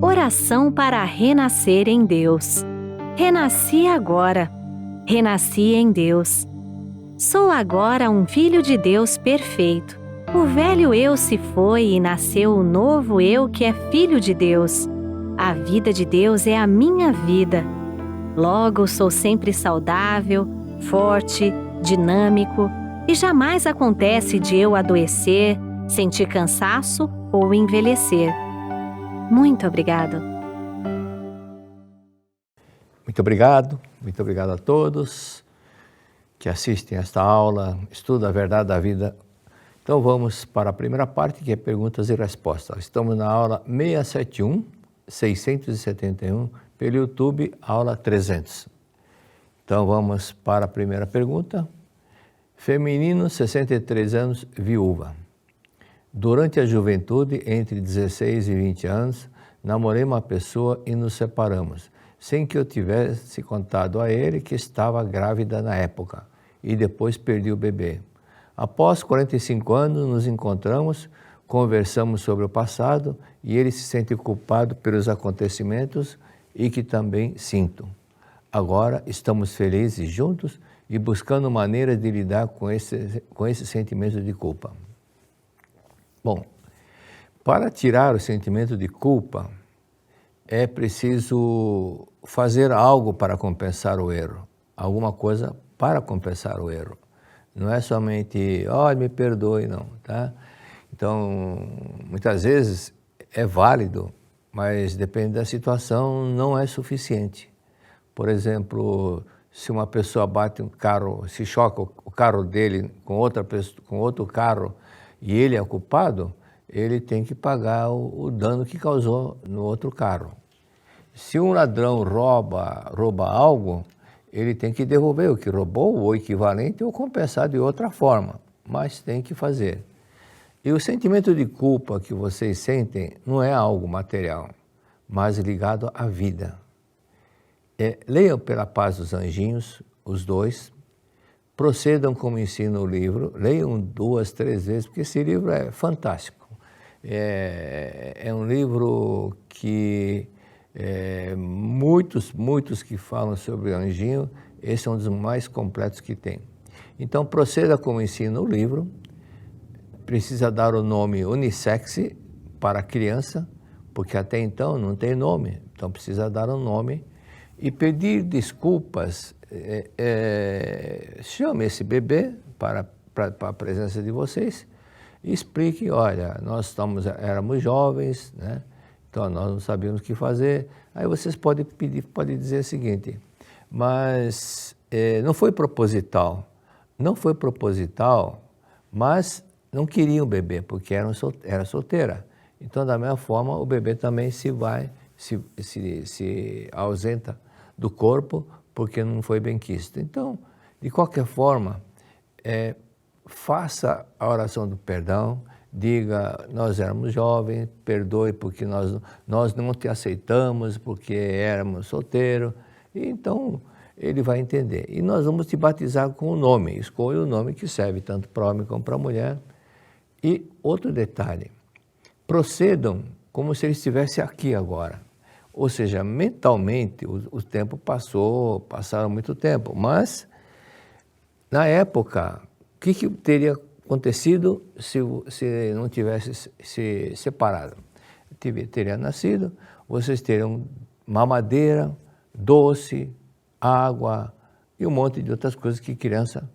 Oração para renascer em Deus. Renasci agora. Renasci em Deus. Sou agora um filho de Deus perfeito. O velho eu se foi e nasceu o novo eu que é filho de Deus. A vida de Deus é a minha vida. Logo, sou sempre saudável, forte, dinâmico e jamais acontece de eu adoecer, sentir cansaço ou envelhecer. Muito obrigado. Muito obrigado a todos que assistem esta aula, Estudo a Verdade da Vida. Então vamos para a primeira parte, que é perguntas e respostas. Estamos na aula 671, pelo YouTube, aula 300. Então vamos para a primeira pergunta. Feminino, 63 anos, viúva. Durante a juventude, entre 16 e 20 anos, namorei uma pessoa e nos separamos, sem que eu tivesse contado a ele que estava grávida na época, e depois perdi o bebê. Após 45 anos, nos encontramos, conversamos sobre o passado e ele se sente culpado pelos acontecimentos e que também sinto. Agora estamos felizes juntos e buscando maneiras de lidar com esse sentimento de culpa. Bom, para tirar o sentimento de culpa, é preciso fazer algo para compensar o erro, alguma coisa para compensar o erro. Não é somente, me perdoe, não, tá? Então, muitas vezes é válido, mas depende da situação, não é suficiente. Por exemplo, se uma pessoa bate um carro, se choca o carro dele com outra pessoa, com outro carro, e ele é o culpado, ele tem que pagar o dano que causou no outro carro. Se um ladrão rouba algo, ele tem que devolver o que roubou, ou equivalente, ou compensar de outra forma, mas tem que fazer. E o sentimento de culpa que vocês sentem não é algo material, mas ligado à vida. Leiam Pela Paz dos Anjinhos, os dois, procedam como ensina o livro, leiam 2, 3 vezes, porque esse livro é fantástico. É um livro que muitos que falam sobre o anjinho, esse é um dos mais completos que tem. Então, proceda como ensina o livro, precisa dar o nome unissex para a criança, porque até então não tem nome, então precisa dar um nome e pedir desculpas. Chame esse bebê para a presença de vocês e explique, olha, nós éramos jovens, né? Então nós não sabíamos o que fazer. Aí vocês podem dizer o seguinte, mas não foi proposital, mas não queriam o bebê, porque era solteira. Então, da mesma forma, o bebê também se ausenta do corpo, porque não foi benquisto. Então, de qualquer forma, faça a oração do perdão, diga, nós éramos jovens, perdoe porque nós não te aceitamos, porque éramos solteiros. E então, ele vai entender. E nós vamos te batizar com o nome, escolha o nome que serve tanto para homem como para mulher. E outro detalhe, procedam como se ele estivesse aqui agora. Ou seja, mentalmente, o tempo passaram muito tempo, mas na época, o que teria acontecido se não tivesse se separado? Teria nascido, vocês teriam mamadeira, doce, água e um monte de outras coisas que criança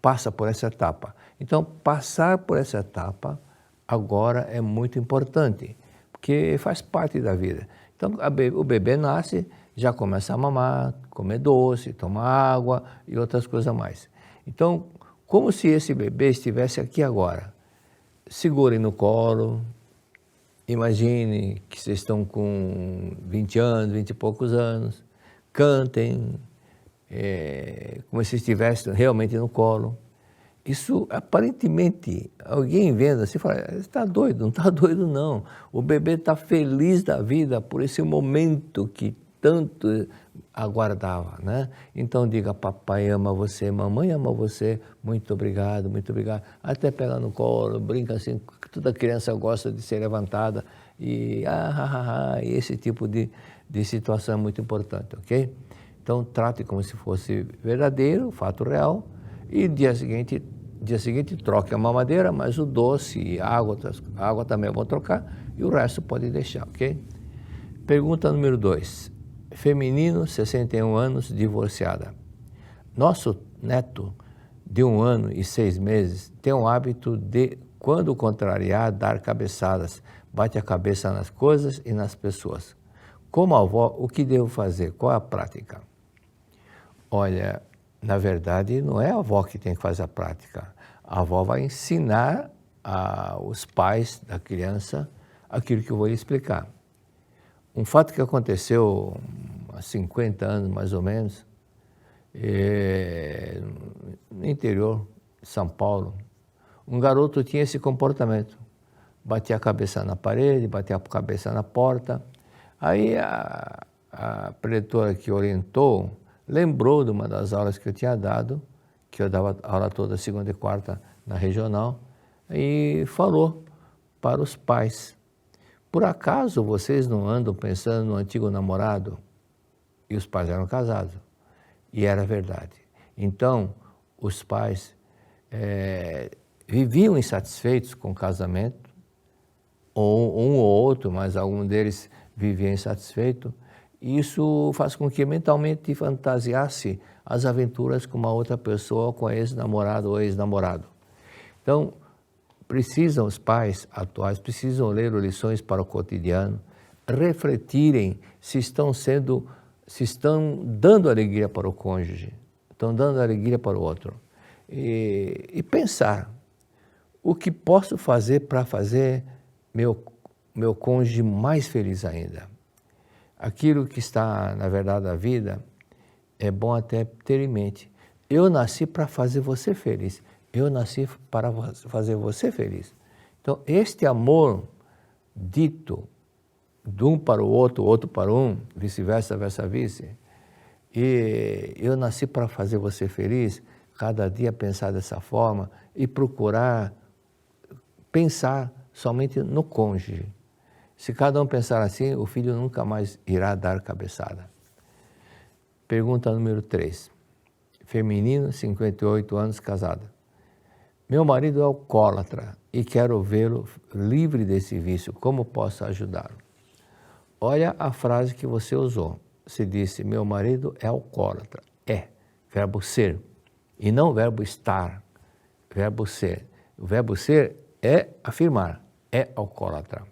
passa por essa etapa. Então, passar por essa etapa agora é muito importante, porque faz parte da vida. Então, o bebê nasce, já começa a mamar, comer doce, tomar água e outras coisas mais. Então, como se esse bebê estivesse aqui agora. Segurem no colo, imagine que vocês estão com 20 anos, 20 e poucos anos, cantem, como se estivessem realmente no colo. Isso, aparentemente, alguém vendo assim, fala, você está doido? Não está doido, não. O bebê está feliz da vida por esse momento que tanto aguardava, né? Então diga, papai ama você, mamãe ama você, muito obrigado, muito obrigado. Até pega no colo, brinca assim, toda criança gosta de ser levantada. e esse tipo de situação é muito importante, ok? Então trate como se fosse verdadeiro, fato real, e dia seguinte troque a mamadeira, mas o doce e a água também vão trocar, e o resto pode deixar, ok? Pergunta número 2. Feminino, 61 anos, divorciada. Nosso neto de 1 ano e 6 meses tem o hábito de, quando contrariar, dar cabeçadas, bate a cabeça nas coisas e nas pessoas. Como avó, o que devo fazer? Qual é a prática? Olha, na verdade, não é a avó que tem que fazer a prática. A avó vai ensinar aos pais da criança aquilo que eu vou lhe explicar. Um fato que aconteceu há 50 anos, mais ou menos, no interior de São Paulo, um garoto tinha esse comportamento. Batia a cabeça na parede, batia a cabeça na porta. Aí a preletora que orientou lembrou de uma das aulas que eu tinha dado, que eu dava aula toda segunda e quarta na regional, e falou para os pais: por acaso vocês não andam pensando no antigo namorado? E os pais eram casados. E era verdade. Então, os pais viviam insatisfeitos com o casamento, ou um ou outro, mas algum deles vivia insatisfeito. Isso faz com que mentalmente fantasiasse as aventuras com uma outra pessoa, com ex-namorado ou ex-namorado. Então, os pais atuais precisam ler lições para o cotidiano, refletirem se estão dando alegria para o cônjuge, estão dando alegria para o outro. E pensar, o que posso fazer para fazer meu cônjuge mais feliz ainda? Aquilo que está, na verdade, na vida, é bom até ter em mente. Eu nasci para fazer você feliz. Eu nasci para fazer você feliz. Então, este amor dito de um para o outro para um, vice-versa, versa-vice, e eu nasci para fazer você feliz, cada dia pensar dessa forma e procurar pensar somente no cônjuge. Se cada um pensar assim, o filho nunca mais irá dar cabeçada. Pergunta número 3. Feminino, 58 anos, casada. Meu marido é alcoólatra e quero vê-lo livre desse vício. Como posso ajudá-lo? Olha a frase que você usou. Você disse, meu marido é alcoólatra. É, verbo ser. E não verbo estar, verbo ser. O verbo ser é afirmar, é alcoólatra.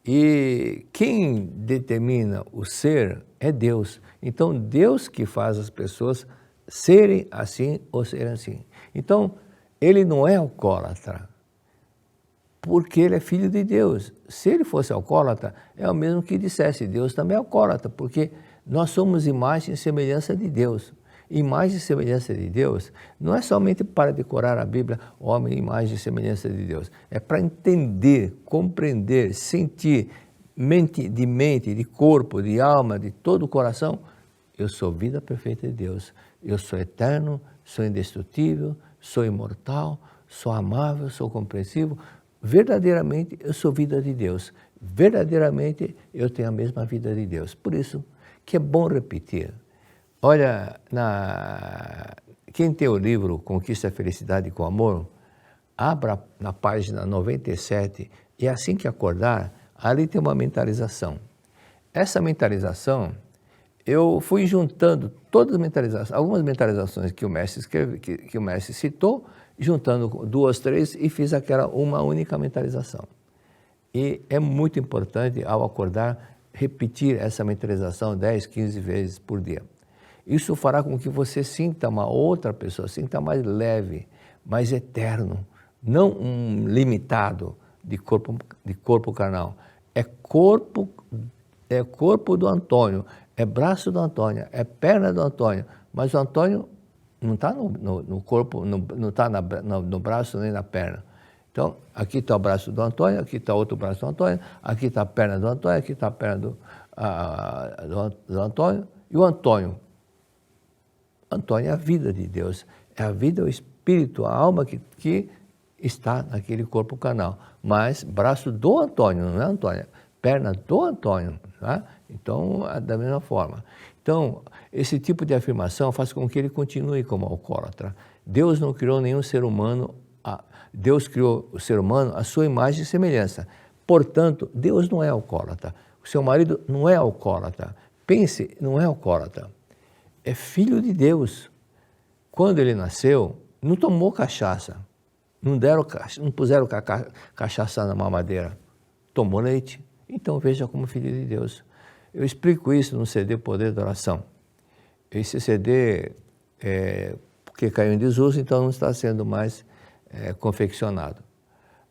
E quem determina o ser é Deus. Então, Deus que faz as pessoas serem assim ou serem assim. Então, ele não é alcoólatra, porque ele é filho de Deus. Se ele fosse alcoólatra, é o mesmo que dissesse, Deus também é alcoólatra, porque nós somos imagem e semelhança de Deus. Imagem e semelhança de Deus não é somente para decorar a Bíblia, homem, imagem e semelhança de Deus. É para entender, compreender, sentir, de corpo, de alma, de todo o coração. Eu sou vida perfeita de Deus. Eu sou eterno, sou indestrutível, sou imortal, sou amável, sou compreensivo. Verdadeiramente eu sou vida de Deus. Verdadeiramente eu tenho a mesma vida de Deus. Por isso que é bom repetir. Olha, quem tem o livro Conquista a Felicidade com Amor, abra na página 97 e assim que acordar, ali tem uma mentalização. Essa mentalização, eu fui juntando todas as mentalizações, algumas mentalizações que o mestre que o mestre citou, juntando 2, 3 e fiz aquela uma única mentalização. E é muito importante, ao acordar, repetir essa mentalização 10, 15 vezes por dia. Isso fará com que você sinta uma outra pessoa, sinta mais leve, mais eterno, não um limitado de corpo carnal. É corpo do Antônio, é braço do Antônio, é perna do Antônio, mas o Antônio não está no corpo, não está no braço nem na perna. Então, aqui está o braço do Antônio, aqui está outro braço do Antônio, aqui está a perna do Antônio, aqui está a perna do Antônio, e o Antônio é a vida de Deus, é a vida, o espírito, a alma que está naquele corpo carnal. mas braço do Antônio, não é Antônio, perna do Antônio, tá? Então, da mesma forma. Então, esse tipo de afirmação faz com que ele continue como alcoólatra. Deus não criou nenhum ser humano, Deus criou o ser humano à sua imagem e semelhança. Portanto, Deus não é alcoólatra. O seu marido não é alcoólatra. Pense, não é alcoólatra. É filho de Deus. Quando ele nasceu, não tomou cachaça. Não puseram cachaça na mamadeira. Tomou leite. Então veja como filho de Deus. Eu explico isso no CD Poder da Oração. Esse CD, porque caiu em desuso, então não está sendo mais confeccionado.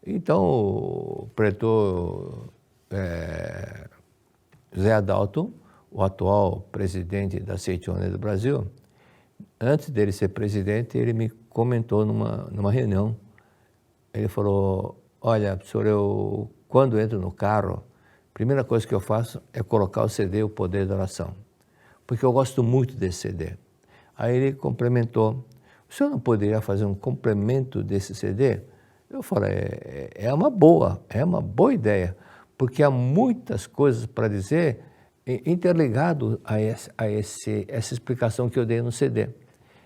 Então o pretor José Adalto, o atual presidente da Seitione do Brasil, antes dele ser presidente, ele me comentou numa reunião. Ele falou, olha, senhor, eu quando entro no carro, a primeira coisa que eu faço é colocar o CD, o Poder da Oração, porque eu gosto muito desse CD. Aí ele complementou, o senhor não poderia fazer um complemento desse CD? Eu falei, é uma boa ideia, porque há muitas coisas para dizer interligado a essa explicação que eu dei no CD.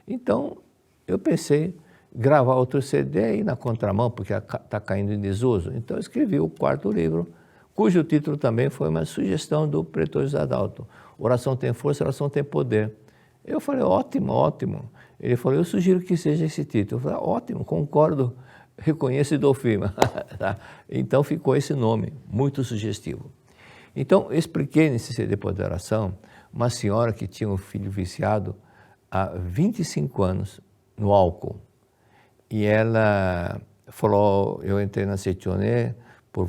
Então, eu pensei gravar outro CD e na contramão, porque está caindo em desuso. Então, eu escrevi o 4º livro, cujo título também foi uma sugestão do pretor José Adalto. Oração tem força, oração tem poder. Eu falei, ótimo, ótimo. Ele falou, eu sugiro que seja esse título. Eu falei, ótimo, concordo, reconheço e dou firme. Então, ficou esse nome, muito sugestivo. Então, eu expliquei nesse CD Poder da Oração uma senhora que tinha um filho viciado há 25 anos no álcool. E ela falou, eu entrei na Seitione por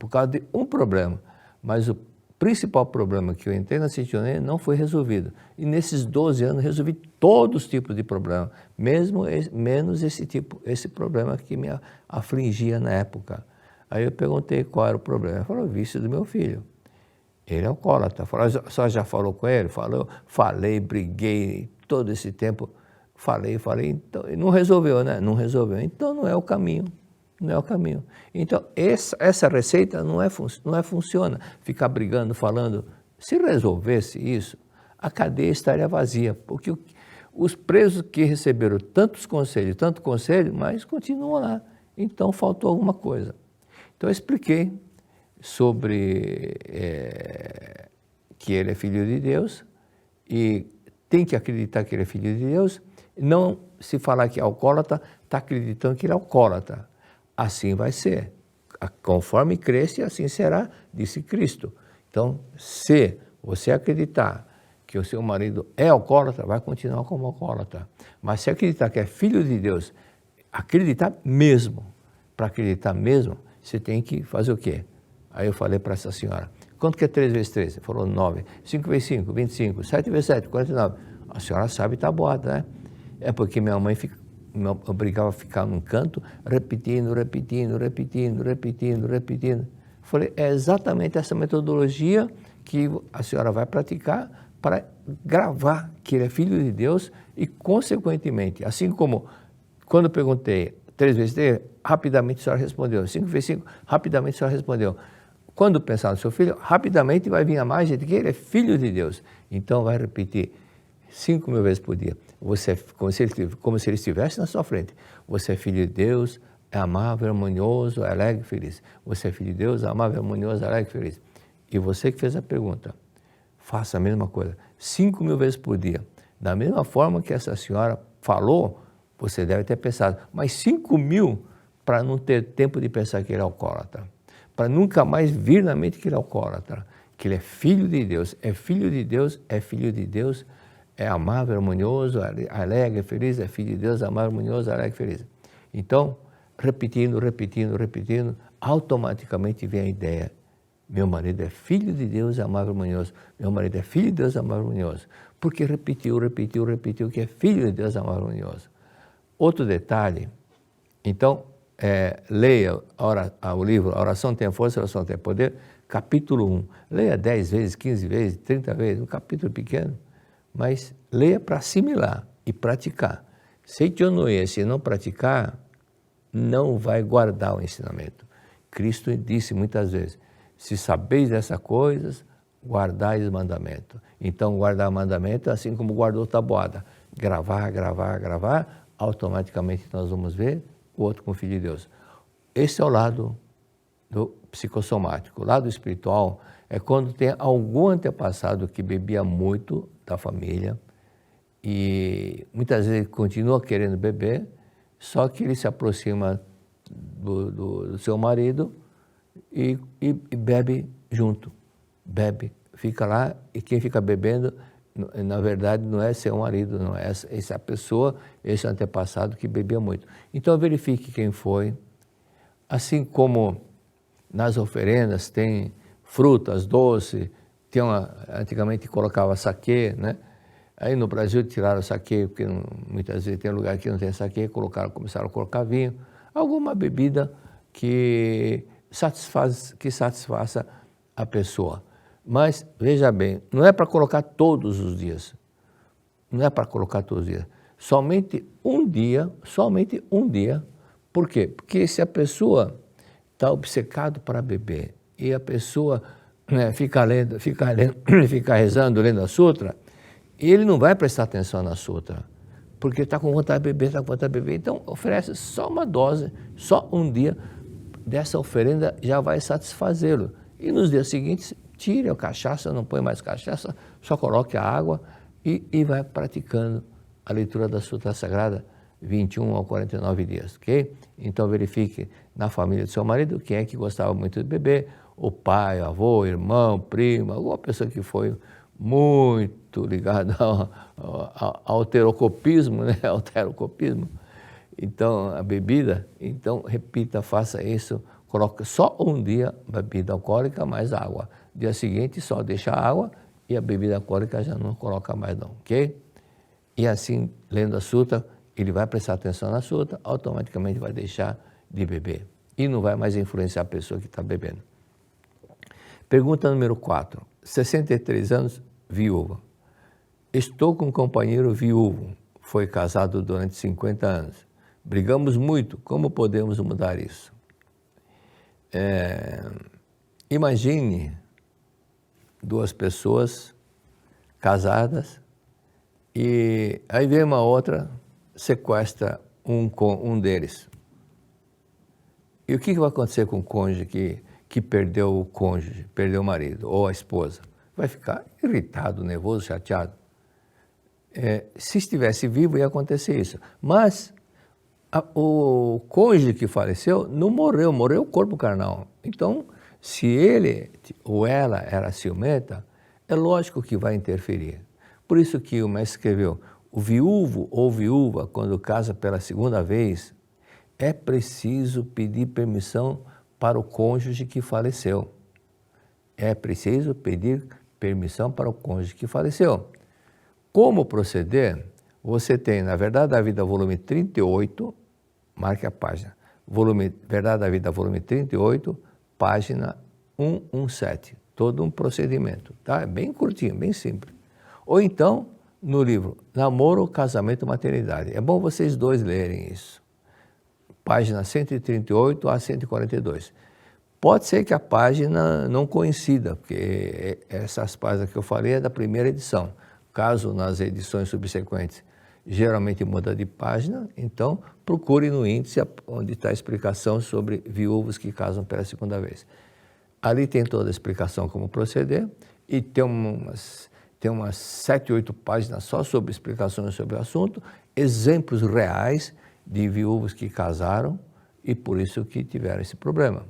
causa de um problema, mas o principal problema que eu entrei na Seitione não foi resolvido. E nesses 12 anos resolvi todos os tipos de problemas, menos esse problema que me afligia na época. Aí eu perguntei qual era o problema. Ela falou, o vício do meu filho. Ele é alcoólatra. Falou, a senhora já falou com ele? Falei, briguei todo esse tempo. Falei, então, não resolveu, né? Não resolveu. Então não é o caminho, não é o caminho. Então essa receita não funciona. Ficar brigando, falando. Se resolvesse isso, a cadeia estaria vazia, porque os presos que receberam tanto conselho, mas continuam lá. Então faltou alguma coisa. Então eu expliquei sobre que ele é filho de Deus e tem que acreditar que ele é filho de Deus. Não se falar que é alcoólatra, está acreditando que ele é alcoólatra. Assim vai ser. Conforme cresce, assim será, disse Cristo. Então, se você acreditar que o seu marido é alcoólatra, vai continuar como alcoólatra. Mas se acreditar que é filho de Deus, acreditar mesmo, para acreditar mesmo, você tem que fazer o quê? Aí eu falei para essa senhora, quanto que é 3 vezes 3? Ela falou 9. 5 vezes 5, 25. 7 vezes 7, 49. A senhora sabe tabuada, né? É porque minha mãe me obrigava a ficar num canto, repetindo. Falei, é exatamente essa metodologia que a senhora vai praticar para gravar que ele é filho de Deus e, consequentemente, assim como quando eu perguntei 3 vezes 3, rapidamente a senhora respondeu. 5 vezes 5, rapidamente a senhora respondeu. Quando pensar no seu filho, rapidamente vai vir a imagem de que ele é filho de Deus. Então vai repetir 5.000 vezes por dia. Você, como se ele estivesse na sua frente. Você é filho de Deus, é amável, harmonioso, alegre e feliz. Você é filho de Deus, amável, harmonioso, alegre e feliz. E você que fez a pergunta, faça a mesma coisa. 5.000 vezes por dia. Da mesma forma que essa senhora falou, você deve ter pensado, mas 5.000 para não ter tempo de pensar que ele é alcoólatra. Para nunca mais vir na mente que ele é alcoólatra. Que ele é filho de Deus, é filho de Deus, é filho de Deus, é amável, harmonioso, alegre, feliz, é filho de Deus, amável, harmonioso, alegre, feliz. Então, repetindo, automaticamente vem a ideia. Meu marido é filho de Deus, amável, harmonioso. Meu marido é filho de Deus, amável, harmonioso. Porque repetiu que é filho de Deus, amável, harmonioso. Outro detalhe, então, leia o livro A Oração Tem Força, a Oração Tem Poder, capítulo 1. Leia 10 vezes, 15 vezes, 30 vezes, um capítulo pequeno. Mas leia para assimilar e praticar. Se não praticar, não vai guardar o ensinamento. Cristo disse muitas vezes, se sabeis dessas coisas, guardai os mandamentos. Então, guardar o mandamento é assim como guardou tabuada. Gravar, gravar, gravar, automaticamente nós vamos ver o outro com o Filho de Deus. Esse é o lado do psicossomático. O lado espiritual é quando tem algum antepassado que bebia muito da família e muitas vezes continua querendo beber, só que ele se aproxima do seu marido e bebe junto. Bebe, fica lá e quem fica bebendo, na verdade, não é seu marido, não é essa pessoa, esse antepassado que bebia muito. Então verifique quem foi. Assim como nas oferendas tem frutas, doces, antigamente colocava saquê, né? Aí no Brasil tiraram o saquê, porque muitas vezes tem lugar que não tem saquê, começaram a colocar vinho, alguma bebida que satisfaça a pessoa. Mas, veja bem, não é para colocar todos os dias. Não é para colocar todos os dias. Somente um dia. Por quê? Porque se a pessoa está obcecado para beber e a pessoa fica rezando, lendo a sutra, ele não vai prestar atenção na sutra, porque está com vontade de beber, Então, oferece só uma dose, só um dia dessa oferenda já vai satisfazê-lo. E nos dias seguintes, tire a cachaça, não põe mais cachaça, só coloque a água e vai praticando a leitura da Sutra Sagrada 21 a 49 dias, ok? Então verifique na família do seu marido quem é que gostava muito de beber, o pai, avô, irmão, primo, alguma pessoa que foi muito ligada ao heterocopismo, né? Alterocopismo. Então, a bebida, então repita, faça isso, coloque só um dia bebida alcoólica mais água. Dia seguinte só deixa a água e a bebida alcoólica já não coloca mais não, ok? E assim, lendo a sutra, ele vai prestar atenção na sutra, automaticamente vai deixar de beber. E não vai mais influenciar a pessoa que está bebendo. Pergunta número 4. 63 anos, viúva. Estou com um companheiro viúvo, foi casado durante 50 anos. Brigamos muito, como podemos mudar isso? Imagine duas pessoas casadas e aí vem uma outra, sequestra um deles. E o que vai acontecer com o cônjuge que perdeu o cônjuge, perdeu o marido ou a esposa? Vai ficar irritado, nervoso, chateado. Se estivesse vivo ia acontecer isso, mas o cônjuge que faleceu não morreu o corpo carnal. Então, se ele ou ela era ciumenta, é lógico que vai interferir. Por isso que o mestre escreveu, o viúvo ou viúva, quando casa pela segunda vez, é preciso pedir permissão para o cônjuge que faleceu. É preciso pedir permissão para o cônjuge que faleceu. Como proceder? Você tem, na Verdade da Vida, volume 38, marque a página, Verdade da Vida, volume 38, página 117, todo um procedimento, tá? É bem curtinho, bem simples. Ou então, no livro Namoro, Casamento, Maternidade. É bom vocês dois lerem isso. Página 138 a 142. Pode ser que a página não coincida, porque essas páginas que eu falei é da primeira edição. Caso nas edições subsequentes geralmente muda de página, então procure no índice onde está a explicação sobre viúvos que casam pela segunda vez. Ali tem toda a explicação como proceder e tem umas 7, 8 páginas só sobre explicações sobre o assunto, exemplos reais de viúvos que casaram e por isso que tiveram esse problema.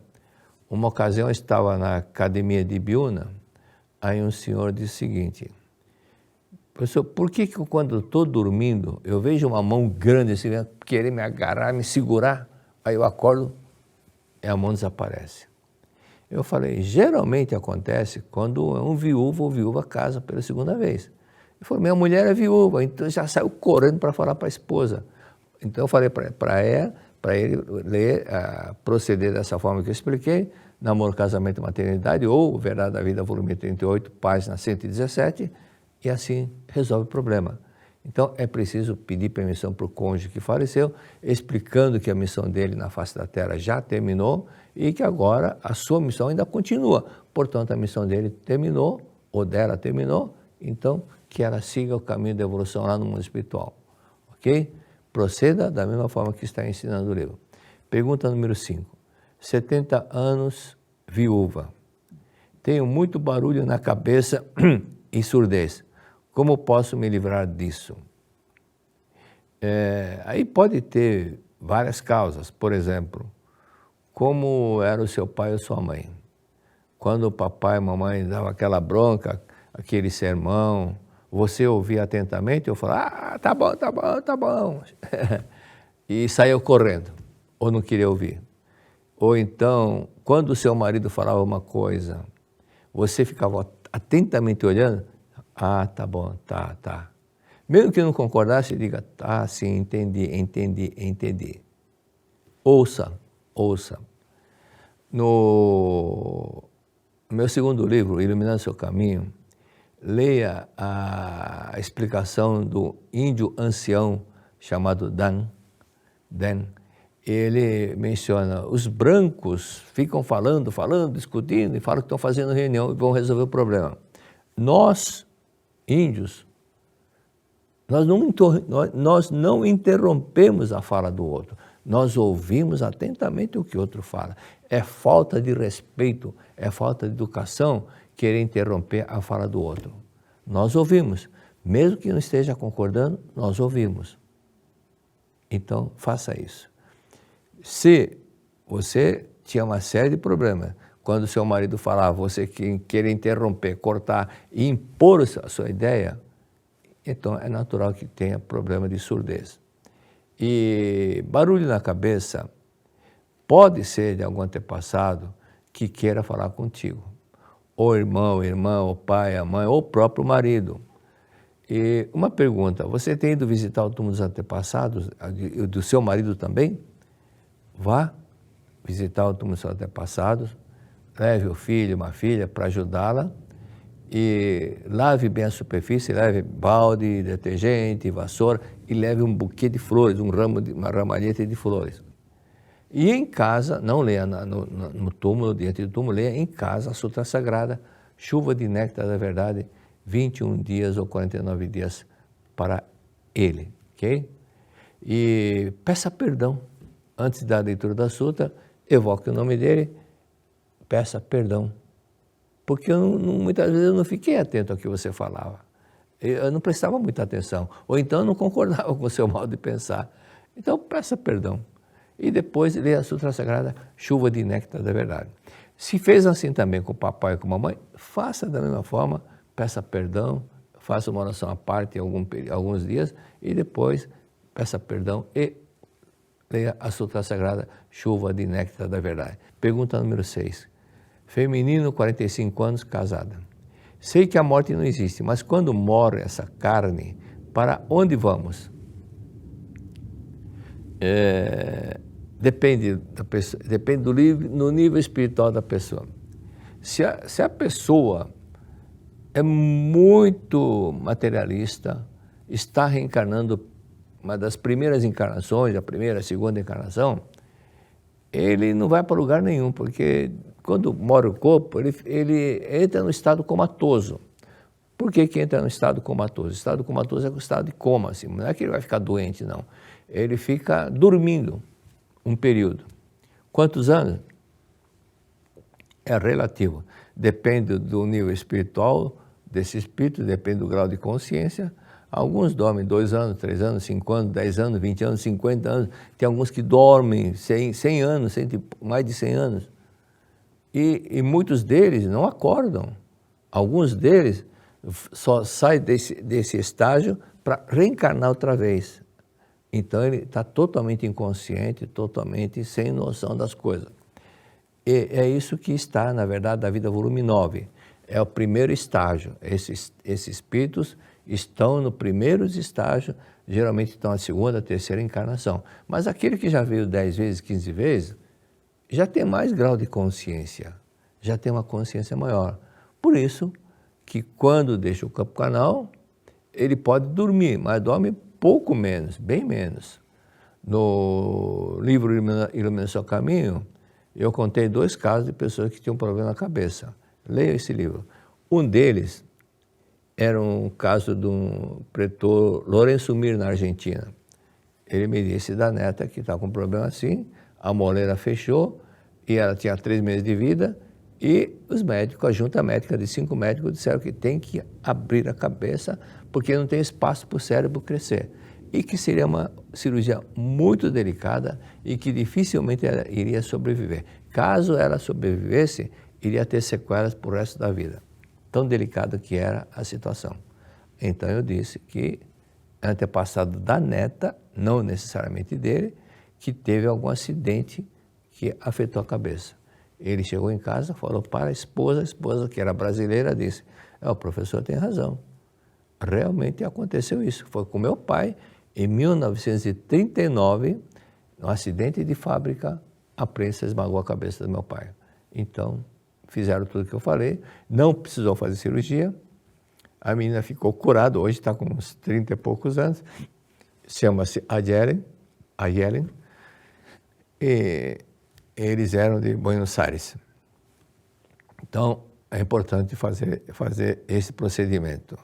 Uma ocasião eu estava na academia de Biúna, aí um senhor disse o seguinte: professor, por que quando eu estou dormindo, eu vejo uma mão grande assim, querer me agarrar, me segurar, aí eu acordo e a mão desaparece? Eu falei, geralmente acontece quando um viúvo ou viúva casa pela segunda vez. Ele falou, minha mulher é viúva, então já saiu correndo para falar para a esposa. Então eu falei para ele ler, proceder dessa forma que eu expliquei, Namoro, Casamento e Maternidade, ou Verdade da Vida, volume 38, página 117, e assim resolve o problema. Então, é preciso pedir permissão para o cônjuge que faleceu, explicando que a missão dele na face da Terra já terminou e que agora a sua missão ainda continua. Portanto, a missão dele terminou, ou dela terminou, então que ela siga o caminho da evolução lá no mundo espiritual. Ok? Proceda da mesma forma que está ensinando o livro. Pergunta número 5. 70 anos, viúva. Tenho muito barulho na cabeça e surdez. Como posso me livrar disso? Aí pode ter várias causas. Por exemplo, como era o seu pai ou sua mãe? Quando o papai e a mamãe davam aquela bronca, aquele sermão, você ouvia atentamente ou falava, tá bom, tá bom, tá bom. E saiu correndo, ou não queria ouvir. Ou então, quando o seu marido falava uma coisa, você ficava atentamente olhando, tá bom, tá. Mesmo que não concordasse, diga, sim, entendi. Ouça. No meu segundo livro, Iluminando Seu Caminho, leia a explicação do índio ancião chamado Dan. Ele menciona, os brancos ficam falando, discutindo e falam que estão fazendo reunião e vão resolver o problema. Nós, índios, nós não interrompemos a fala do outro, nós ouvimos atentamente o que o outro fala. É falta de respeito, é falta de educação querer interromper a fala do outro. Nós ouvimos, mesmo que não esteja concordando, nós ouvimos. Então, faça isso. Se você tinha uma série de problemas, quando seu marido falava, você querer interromper, cortar e impor a sua ideia, então é natural que tenha problema de surdez. E barulho na cabeça pode ser de algum antepassado que queira falar contigo. Ou irmão, irmã, ou pai, a mãe, ou o próprio marido. E uma pergunta, você tem ido visitar o túmulo dos antepassados, do seu marido também? Vá visitar o túmulo dos seus antepassados, leve o filho, uma filha, para ajudá-la e lave bem a superfície, leve balde, detergente, vassoura e leve um buquê de flores, uma ramalheta de flores. E em casa, não leia no túmulo, diante do túmulo, leia em casa a Sutra Sagrada, Chuva de Néctar da Verdade, 21 dias ou 49 dias para ele, ok? E peça perdão. Antes da leitura da Sutra, evoque o nome dele, peça perdão. Porque muitas vezes eu não fiquei atento ao que você falava. Eu não prestava muita atenção. Ou então eu não concordava com o seu modo de pensar. Então peça perdão. E depois leia a Sutra Sagrada, Chuva de Néctar da Verdade. Se fez assim também com o papai e com a mamãe, faça da mesma forma, peça perdão, faça uma oração à parte alguns dias e depois peça perdão e leia a Sutra Sagrada, Chuva de Néctar da Verdade. Pergunta número 6. Feminino, 45 anos, casada. Sei que a morte não existe, mas quando morre essa carne, para onde vamos? Depende da pessoa, depende no nível espiritual da pessoa. Se a pessoa é muito materialista, está reencarnando uma das primeiras encarnações, a primeira, a segunda encarnação, ele não vai para lugar nenhum, porque quando morre o corpo, ele entra no estado comatoso. Por que entra no estado comatoso? O estado comatoso é o estado de coma, assim, não é que ele vai ficar doente, não. Ele fica dormindo um período. Quantos anos? É relativo. Depende do nível espiritual desse espírito, depende do grau de consciência. Alguns dormem 2 anos, 3 anos, 5 anos, 10 anos, 20 anos, 50 anos. Tem alguns que dormem 100 anos, mais de 100 anos. E muitos deles não acordam. Alguns deles só saem desse estágio para reencarnar outra vez. Então ele está totalmente inconsciente, totalmente sem noção das coisas. E é isso que está, na verdade, da vida volume 9. É o primeiro estágio. Esses espíritos estão no primeiro estágio, geralmente estão na segunda, terceira encarnação. Mas aquele que já veio 10 vezes, 15 vezes, já tem mais grau de consciência, já tem uma consciência maior. Por isso que quando deixa o campo canal, ele pode dormir, mas dorme pouco menos, bem menos. No livro Ilumina Seu Caminho, eu contei 2 casos de pessoas que tinham problema na cabeça. Leia esse livro. Um deles era um caso de um pretor Lourenço Mir, na Argentina. Ele me disse da neta que estava com um problema assim, a moleira fechou e ela tinha 3 meses de vida e os médicos, a junta médica de 5 médicos disseram que tem que abrir a cabeça porque não tem espaço para o cérebro crescer e que seria uma cirurgia muito delicada e que dificilmente ela iria sobreviver. Caso ela sobrevivesse, iria ter sequelas para o resto da vida. Tão delicada que era a situação. Então eu disse que antepassado da neta, não necessariamente dele, que teve algum acidente que afetou a cabeça. Ele chegou em casa, falou para a esposa que era brasileira, disse, o professor tem razão, realmente aconteceu isso. Foi com meu pai, em 1939, num acidente de fábrica, a prensa esmagou a cabeça do meu pai. Então, fizeram tudo o que eu falei, não precisou fazer cirurgia, a menina ficou curada, hoje está com uns 30 e poucos anos, chama-se Ayelen, e eles eram de Buenos Aires. Então, é importante fazer esse procedimento.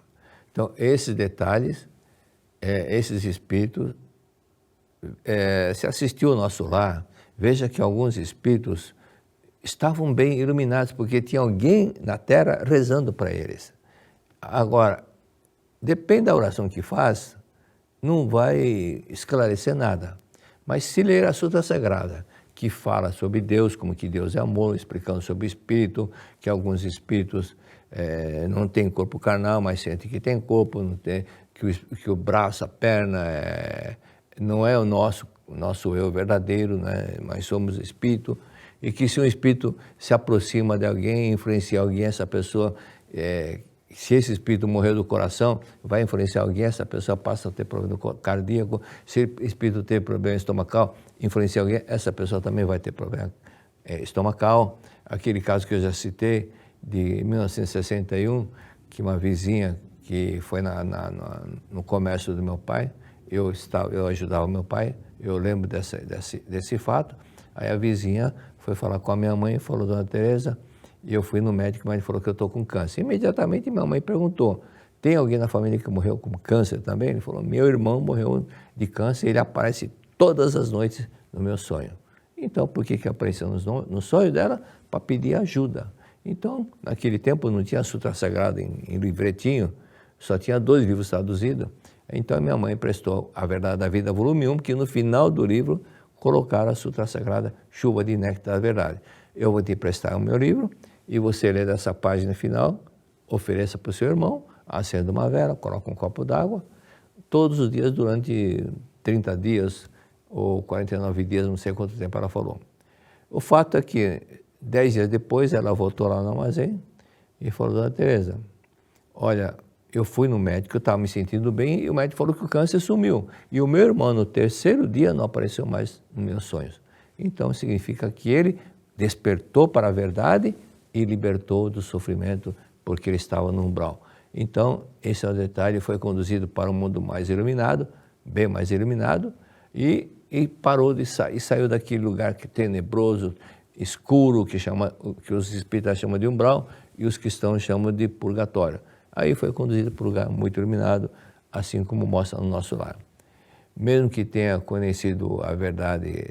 Então, esses detalhes, esses espíritos, se assistiu ao nosso lar, veja que alguns espíritos estavam bem iluminados, porque tinha alguém na Terra rezando para eles. Agora, depende da oração que faz, não vai esclarecer nada. Mas se ler a Sutra Sagrada, que fala sobre Deus, como que Deus é amor, explicando sobre o espírito, que alguns espíritos não têm corpo carnal, mas sentem que tem corpo, não tem, que o braço, a perna, não é o nosso eu verdadeiro, né? Mas somos espírito, e que se um espírito se aproxima de alguém, influencia alguém, essa pessoa, se esse espírito morrer do coração, vai influenciar alguém, essa pessoa passa a ter problema cardíaco, se o espírito tem problema estomacal, influencia alguém, essa pessoa também vai ter problema estomacal. Aquele caso que eu já citei, de 1961, que uma vizinha que foi no comércio do meu pai, eu ajudava meu pai, eu lembro desse fato, aí a vizinha foi falar com a minha mãe e falou, Dona Teresa, e eu fui no médico, mas ele falou que eu estou com câncer. Imediatamente minha mãe perguntou, tem alguém na família que morreu com câncer também? Ele falou, meu irmão morreu de câncer, ele aparece todas as noites no meu sonho. Então, por que apareceu no sonho dela? Para pedir ajuda. Então, naquele tempo não tinha Sutra Sagrada em livretinho, só tinha 2 livros traduzidos. Então, minha mãe emprestou A Verdade da Vida, volume 1, que no final do livro colocaram a Sutra Sagrada, Chuva de Néctar da Verdade. Eu vou te emprestar o meu livro e você lê dessa página final, ofereça para o seu irmão, acenda uma vela, coloca um copo d'água, todos os dias durante 30 dias ou 49 dias, não sei quanto tempo ela falou. O fato é que 10 dias depois ela voltou lá no armazém e falou, Dona Teresa, olha, eu fui no médico, eu estava me sentindo bem e o médico falou que o câncer sumiu. E o meu irmão no 3º dia não apareceu mais nos meus sonhos. Então significa que ele despertou para a verdade e libertou do sofrimento porque ele estava no umbral. Então esse é o detalhe, foi conduzido para um mundo mais iluminado, bem mais iluminado, e parou de sair, saiu daquele lugar que tenebroso, escuro, que os espíritas chamam de umbral e os cristãos chamam de purgatório. Aí foi conduzido para um lugar muito iluminado, assim como mostra no nosso lar. Mesmo que tenha conhecido a verdade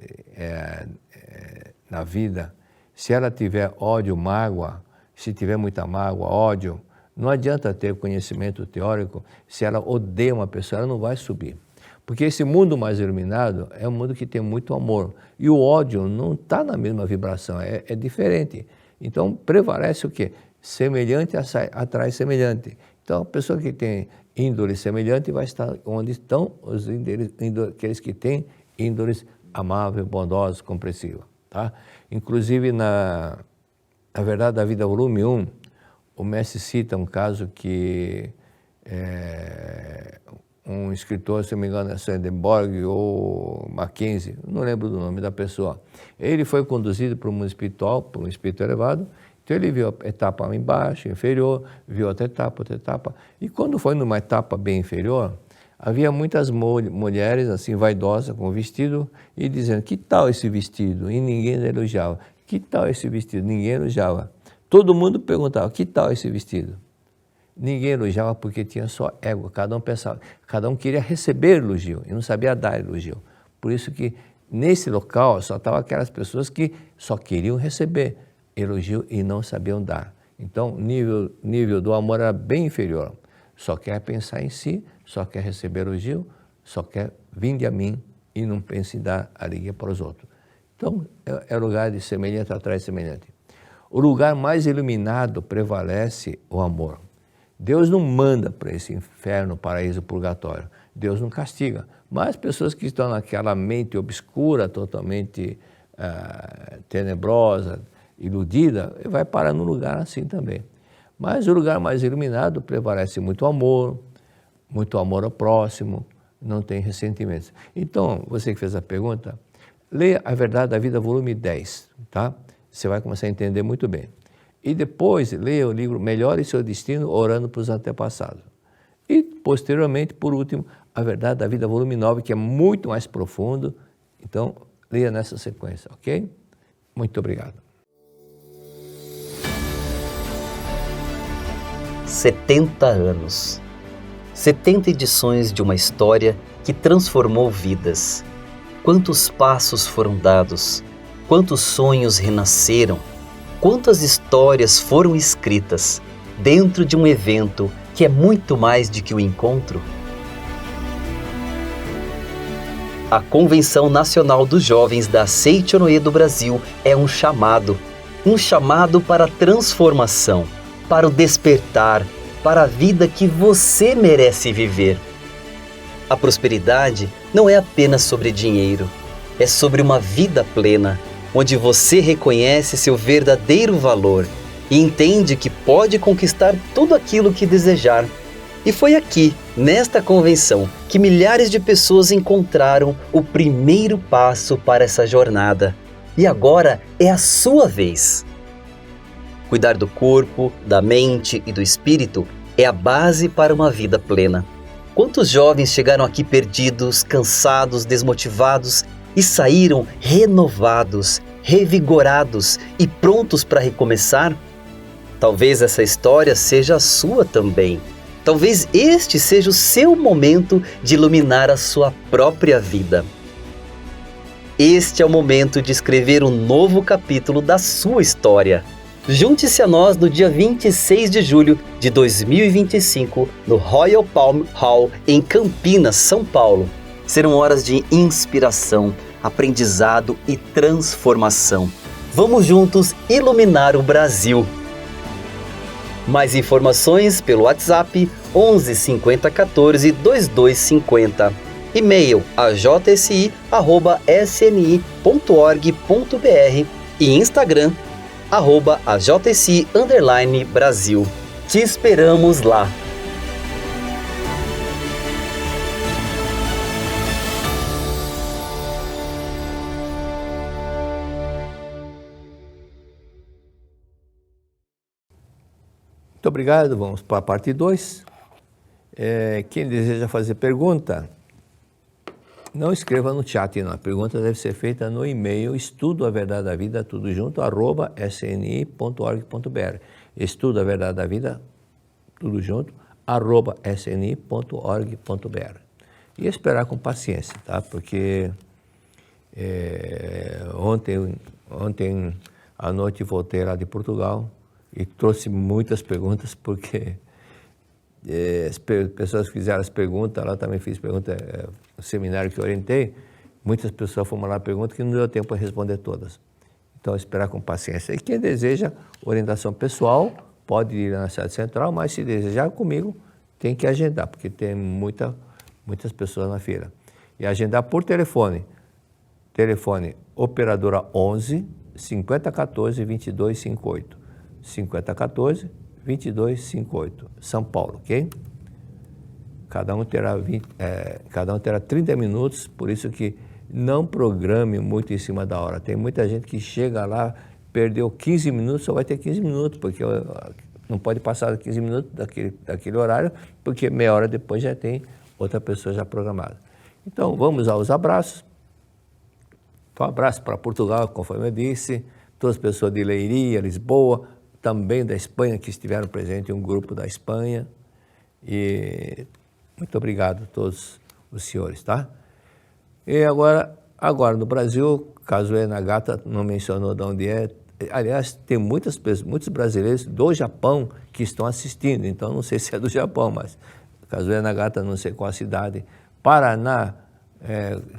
na vida, se ela tiver ódio, mágoa, se tiver muita mágoa, ódio, não adianta ter conhecimento teórico, se ela odeia uma pessoa, ela não vai subir. Porque esse mundo mais iluminado é um mundo que tem muito amor. E o ódio não está na mesma vibração, é diferente. Então prevalece o quê? Semelhante atrai semelhante. Então, a pessoa que tem índole semelhante vai estar onde estão aqueles que têm índoles amáveis, bondosas, compreensivas. Tá? Inclusive, na Verdade da Vida, volume 1, o mestre cita um caso que um escritor, se não me engano, é Swedenborg ou Mackenzie, não lembro do nome da pessoa. Ele foi conduzido para o mundo espiritual, por um espírito elevado, Então ele viu a etapa embaixo, inferior, viu outra etapa. E quando foi numa etapa bem inferior, havia muitas mulheres assim vaidosas com o vestido e dizendo, que tal esse vestido? E ninguém elogiava. Que tal esse vestido? Ninguém elogiava. Todo mundo perguntava, que tal esse vestido? Ninguém elogiava porque tinha só ego, cada um pensava, cada um queria receber elogio e não sabia dar elogio. Por isso que nesse local só estavam aquelas pessoas que só queriam receber elogio e não sabiam dar. Então, nível do amor era bem inferior. Só quer pensar em si, só quer receber elogio, só quer vinde a mim e não pense em dar alegria para os outros. Então, é lugar de semelhante atrás de semelhante. O lugar mais iluminado prevalece o amor. Deus não manda para esse inferno, paraíso, purgatório. Deus não castiga. Mas pessoas que estão naquela mente obscura, totalmente tenebrosa, iludida, vai parar num lugar assim também. Mas o lugar mais iluminado prevalece muito amor ao próximo, não tem ressentimentos. Então, você que fez a pergunta, leia A Verdade da Vida, volume 10, tá? Você vai começar a entender muito bem. E depois, leia o livro Melhore Seu Destino, Orando para os Antepassados. E, posteriormente, por último, A Verdade da Vida, volume 9, que é muito mais profundo. Então, leia nessa sequência, ok? Muito obrigado. 70 anos. 70 edições de uma história que transformou vidas. Quantos passos foram dados? Quantos sonhos renasceram? Quantas histórias foram escritas dentro de um evento que é muito mais do que o encontro? A Convenção Nacional dos Jovens da Seichonoye do Brasil é um chamado para a transformação, para o despertar, para a vida que você merece viver. A prosperidade não é apenas sobre dinheiro, é sobre uma vida plena, onde você reconhece seu verdadeiro valor e entende que pode conquistar tudo aquilo que desejar. E foi aqui, nesta convenção, que milhares de pessoas encontraram o primeiro passo para essa jornada. E agora é a sua vez. Cuidar do corpo, da mente e do espírito é a base para uma vida plena. Quantos jovens chegaram aqui perdidos, cansados, desmotivados e saíram renovados, revigorados e prontos para recomeçar? Talvez essa história seja a sua também. Talvez este seja o seu momento de iluminar a sua própria vida. Este é o momento de escrever um novo capítulo da sua história. Junte-se a nós no dia 26 de julho de 2025, no Royal Palm Hall, em Campinas, São Paulo. Serão horas de inspiração, aprendizado e transformação. Vamos juntos iluminar o Brasil. Mais informações pelo WhatsApp 11 50 14 2250. E-mail ajsi@sni.org.br e Instagram @ajsi_Brasil. Te esperamos lá! Muito obrigado, vamos para a parte 2. Quem deseja fazer pergunta, não escreva no chat, não. A pergunta deve ser feita no e-mail estudo a verdade da vida, tudo junto, @sni.org.br. Estudo a verdade da vida, tudo junto, @sni.org.br. E esperar com paciência, tá? Porque ontem à noite voltei lá de Portugal e trouxe muitas perguntas, porque as pessoas fizeram as perguntas, lá também fiz pergunta no seminário que eu orientei, muitas pessoas formular perguntas que não deu tempo para responder todas. Então, esperar com paciência. E quem deseja orientação pessoal, pode ir na sede central, mas se desejar comigo, tem que agendar, porque tem muitas pessoas na feira. E agendar por telefone. Telefone operadora 11 5014 2258. 5014 2258, São Paulo, ok? Cada um terá 30 minutos, por isso que não programe muito em cima da hora. Tem muita gente que chega lá perdeu 15 minutos, só vai ter 15 minutos, porque não pode passar 15 minutos daquele horário, porque meia hora depois já tem outra pessoa já programada. Então, vamos aos abraços. Um abraço para Portugal, conforme eu disse, todas as pessoas de Leiria, Lisboa, também da Espanha, que estiveram presentes, um grupo da Espanha. E muito obrigado a todos os senhores, tá? E agora no Brasil, Kazuê Nagata não mencionou de onde é. Aliás, tem muitos brasileiros do Japão que estão assistindo, então não sei se é do Japão, mas Kazuê Nagata, não sei qual a cidade. Paraná,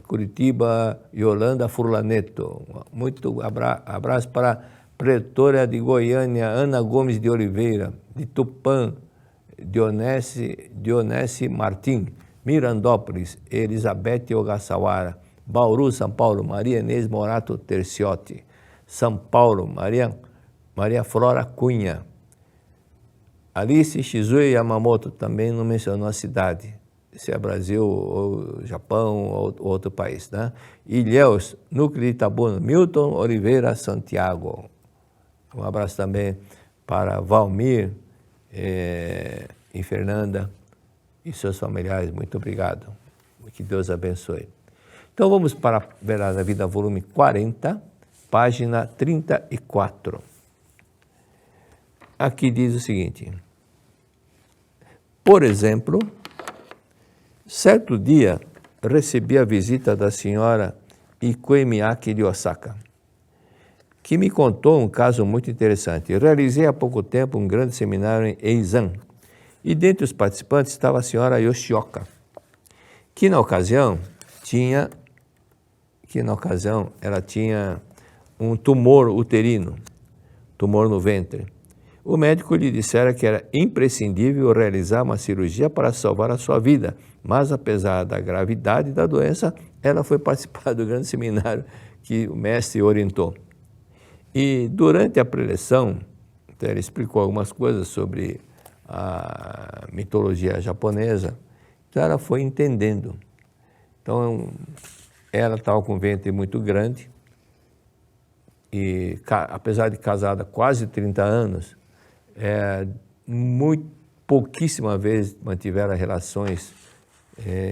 Curitiba, Yolanda Furlaneto. Muito abraço para Pretória de Goiânia, Ana Gomes de Oliveira, de Tupã, Dionese Martim, Mirandópolis, Elizabeth Ogassawara, Bauru, São Paulo, Maria Inês Morato Terciotti, São Paulo, Maria Flora Cunha, Alice Shizue Yamamoto, também não mencionou a cidade, se é Brasil ou Japão ou outro país, né? Ilhéus, Núcleo de Itabuna, Milton Oliveira Santiago. Um abraço também para Valmir e Fernanda e seus familiares. Muito obrigado. Que Deus abençoe. Então vamos para a Verdade da Vida, volume 40, página 34. Aqui diz o seguinte: por exemplo, certo dia recebi a visita da senhora Ikue Miyake de Osaka, que me contou um caso muito interessante. Eu realizei há pouco tempo um grande seminário em Eizan, e dentre os participantes estava a senhora Yoshioka, que na ocasião ela tinha um tumor uterino, tumor no ventre. O médico lhe dissera que era imprescindível realizar uma cirurgia para salvar a sua vida, mas apesar da gravidade da doença, ela foi participar do grande seminário que o mestre orientou. E durante a preleção, então ele explicou algumas coisas sobre a mitologia japonesa, então ela foi entendendo. Então, ela estava com um ventre muito grande e, apesar de casada quase 30 anos, pouquíssima vez mantiveram relações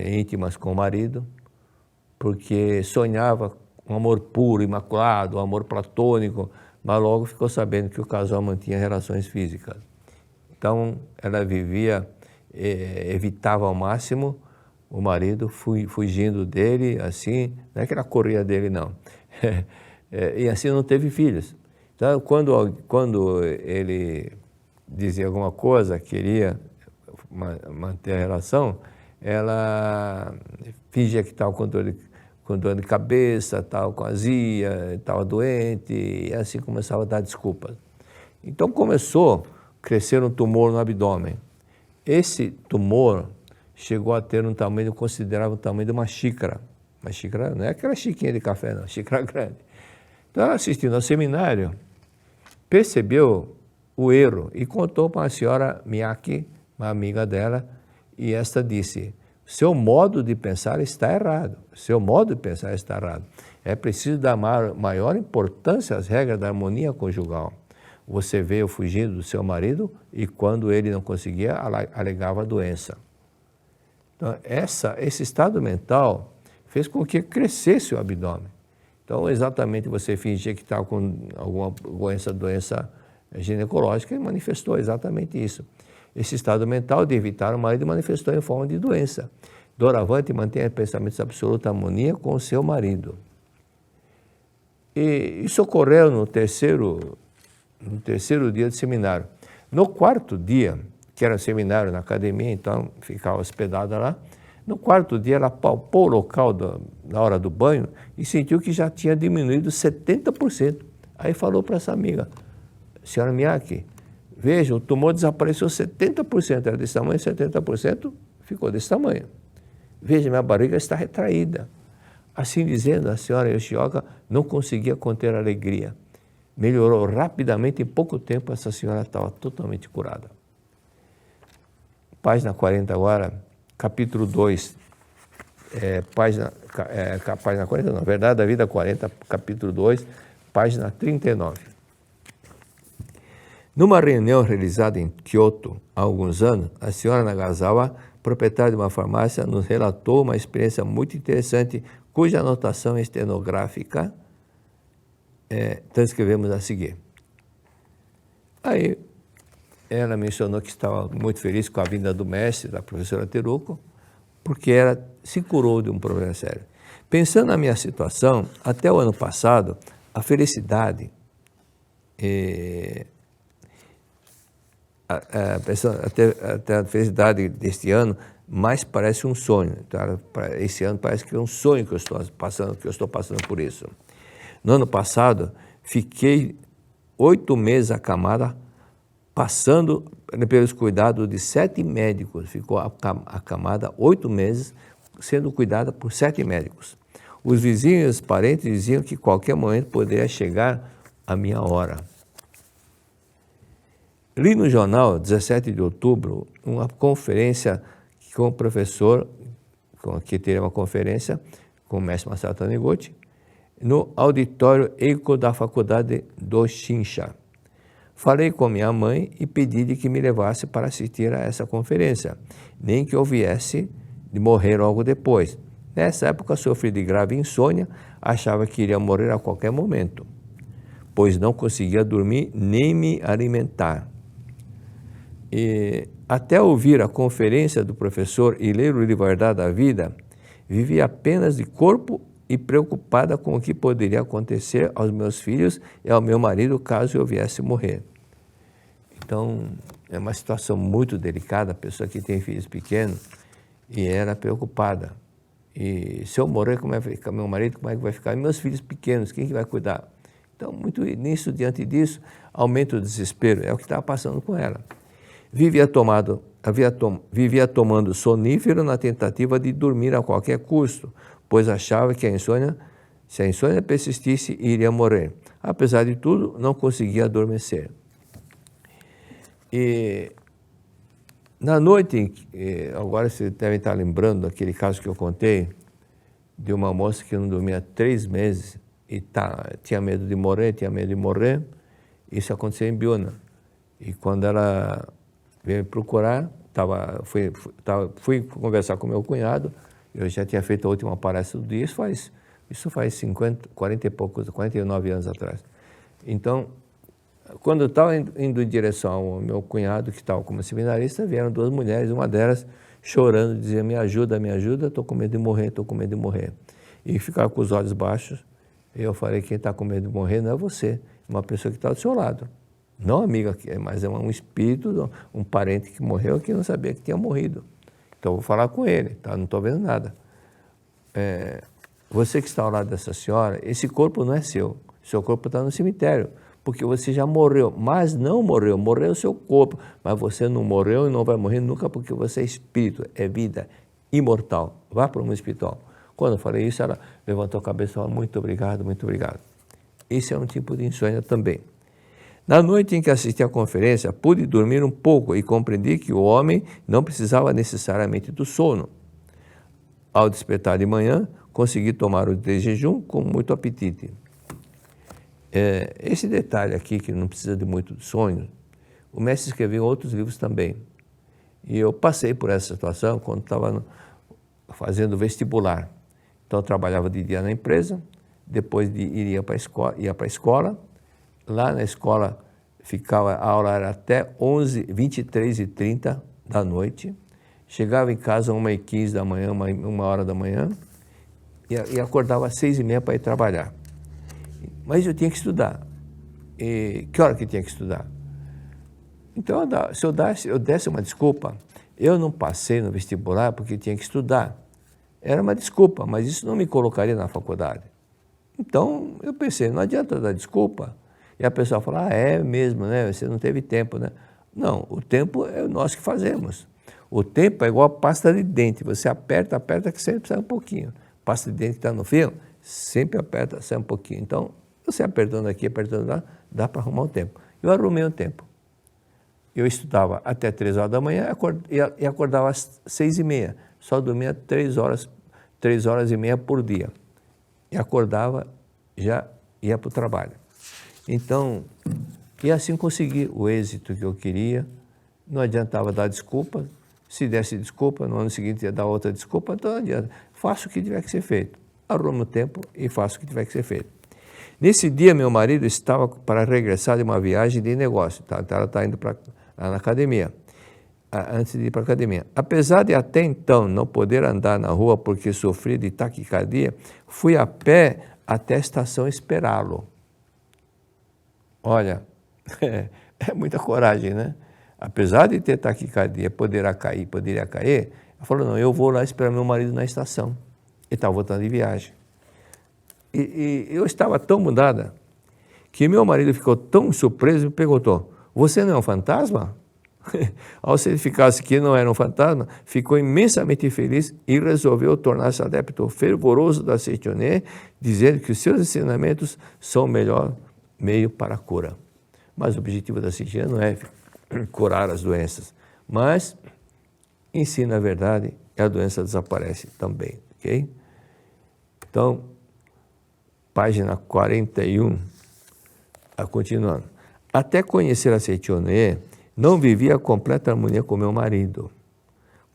íntimas com o marido, porque sonhava um amor puro, imaculado, um amor platônico, mas logo ficou sabendo que o casal mantinha relações físicas. Então, ela vivia, evitava ao máximo o marido, fugindo dele, assim, não é que ela corria dele, não. E assim não teve filhos. Então, quando ele dizia alguma coisa, queria manter a relação, ela fingia que estava com dor de cabeça, estava com azia, estava doente, e assim começava a dar desculpas. Então começou a crescer um tumor no abdômen. Esse tumor chegou a ter um tamanho considerável, o tamanho de uma xícara. Uma xícara, não é aquela xícara de café, não, xícara grande. Então ela, assistindo ao seminário, percebeu o erro e contou para a senhora Miyake, uma amiga dela, e esta disse: seu modo de pensar está errado, seu modo de pensar está errado. É preciso dar maior importância às regras da harmonia conjugal. Você veio fugindo do seu marido e quando ele não conseguia, alegava a doença. Então, esse estado mental fez com que crescesse o abdômen. Então, exatamente você fingia que estava com alguma doença ginecológica e manifestou exatamente isso. Esse estado mental de evitar o marido manifestou em forma de doença. Doravante, mantenha pensamentos de absoluta harmonia com o seu marido. E isso ocorreu no terceiro dia de seminário. No quarto dia, que era seminário na academia, então ficava hospedada lá, no quarto dia ela palpou o local na hora do banho e sentiu que já tinha diminuído 70%. Aí falou para essa amiga: senhora Miyake, veja, o tumor desapareceu 70%, era desse tamanho, 70% ficou desse tamanho. Veja, minha barriga está retraída. Assim dizendo, a senhora Yoshioka não conseguia conter a alegria. Melhorou rapidamente, em pouco tempo essa senhora estava totalmente curada. Página 40 agora, capítulo 2, página 40 não, Verdade da Vida 40, capítulo 2, página 39. Numa reunião realizada em Kyoto há alguns anos, a senhora Nagasawa, proprietária de uma farmácia, nos relatou uma experiência muito interessante, cuja anotação estenográfica transcrevemos a seguir. Aí ela mencionou que estava muito feliz com a vinda do mestre, da professora Teruko, porque ela se curou de um problema sério. Pensando na minha situação, até o ano passado, a felicidade, até a felicidade deste ano, mais parece um sonho. Então, esse ano parece que é um sonho que eu estou passando por isso. No ano passado, fiquei 8 meses acamada, passando pelos cuidados de 7 médicos. Ficou acamada 8 meses, sendo cuidada por 7 médicos. Os vizinhos e os parentes diziam que qualquer momento poderia chegar a minha hora. Li no jornal, 17 de outubro, uma conferência com o professor, que teria uma conferência com o mestre Masaru Taniguchi, no auditório Eiko da faculdade do Shinsha. Falei com minha mãe e pedi-lhe que me levasse para assistir a essa conferência, nem que eu viesse de morrer logo depois. Nessa época sofri de grave insônia, achava que iria morrer a qualquer momento, pois não conseguia dormir nem me alimentar. E até ouvir a conferência do professor e ler o livro Verdade da Vida, vivia apenas de corpo e preocupada com o que poderia acontecer aos meus filhos e ao meu marido caso eu viesse morrer. Então, é uma situação muito delicada, a pessoa que tem filhos pequenos, e era preocupada. E se eu morrer, como é que vai ficar meu marido, como é que vai ficar? E meus filhos pequenos, quem que vai cuidar? Então, diante disso, aumenta o desespero, é o que estava passando com ela. Vivia tomando sonífero na tentativa de dormir a qualquer custo, pois achava que se a insônia persistisse, iria morrer. Apesar de tudo, não conseguia adormecer. E na noite, agora vocês devem estar lembrando daquele caso que eu contei, de uma moça que não dormia 3 meses e tinha medo de morrer, isso aconteceu em Biúna. E quando ela veio me procurar, fui conversar com meu cunhado, eu já tinha feito a última palestra do dia, isso faz 49 anos atrás. Então, quando eu estava indo em direção ao meu cunhado, que estava como seminarista, vieram 2 mulheres, uma delas chorando, dizia, me ajuda, estou com medo de morrer. E ficava com os olhos baixos. Eu falei, quem está com medo de morrer não é você, é uma pessoa que está do seu lado. Não amiga, mas é um espírito, um parente que morreu que não sabia que tinha morrido. Então, eu vou falar com ele, tá? Não estou vendo nada. Você que está ao lado dessa senhora, esse corpo não é seu. Seu corpo está no cemitério, porque você já morreu, mas não morreu o seu corpo. Mas você não morreu e não vai morrer nunca, porque você é espírito, é vida imortal. Vá para o mundo espiritual. Quando eu falei isso, ela levantou a cabeça e falou, muito obrigado, muito obrigado. Esse é um tipo de insônia também. Na noite em que assisti à conferência, pude dormir um pouco e compreendi que o homem não precisava necessariamente do sono. Ao despertar de manhã, consegui tomar o de jejum com muito apetite. Esse detalhe aqui, que não precisa de muito sonho, o mestre escreveu outros livros também. E eu passei por essa situação quando estava fazendo vestibular. Então, eu trabalhava de dia na empresa, depois ia para a escola. Lá na escola, a aula era até 23h30 da noite. Chegava em casa 1h15 da manhã, 1h da manhã, e acordava às 6h30 para ir trabalhar. Mas eu tinha que estudar. E que hora que tinha que estudar? Então, se eu desse uma desculpa, eu não passei no vestibular porque tinha que estudar. Era uma desculpa, mas isso não me colocaria na faculdade. Então, eu pensei, não adianta dar desculpa. E a pessoa fala, é mesmo, né? Você não teve tempo, né? Não, o tempo é nós que fazemos. O tempo é igual a pasta de dente. Você aperta, que sempre sai um pouquinho. Pasta de dente que está no fio, sempre aperta, sai um pouquinho. Então, você apertando aqui, apertando lá, dá para arrumar o tempo. Eu arrumei o tempo. Eu estudava até 3 horas da manhã e acordava às 6h30. Só dormia 3 horas e meia por dia. E acordava, já ia para o trabalho. Então, E assim consegui o êxito que eu queria. Não adiantava dar desculpa. Se desse desculpa, no ano seguinte ia dar outra desculpa, então não adianta. Faço o que tiver que ser feito. Arrumo o tempo e faço o que tiver que ser feito. Nesse dia, meu marido estava para regressar de uma viagem de negócio. Então, ela está indo na academia, antes de ir para a academia. Apesar de até então não poder andar na rua porque sofria de taquicardia, fui a pé até a estação esperá-lo. Olha, é muita coragem, né? Apesar de ter taquicardia, poderia cair, ela falou, não, eu vou lá esperar meu marido na estação. Ele estava voltando de viagem. E eu estava tão mudada que meu marido ficou tão surpreso e me perguntou, você não é um fantasma? Ao certificar-se que não era um fantasma, ficou imensamente feliz e resolveu tornar-se adepto fervoroso da Seitonê, dizendo que os seus ensinamentos são o melhor meio para a cura. Mas o objetivo da Seitonê não é curar as doenças, mas ensina a verdade e a doença desaparece também, ok? Então, página 41, continuando. Até conhecer a Seitonê, não vivia a completa harmonia com meu marido.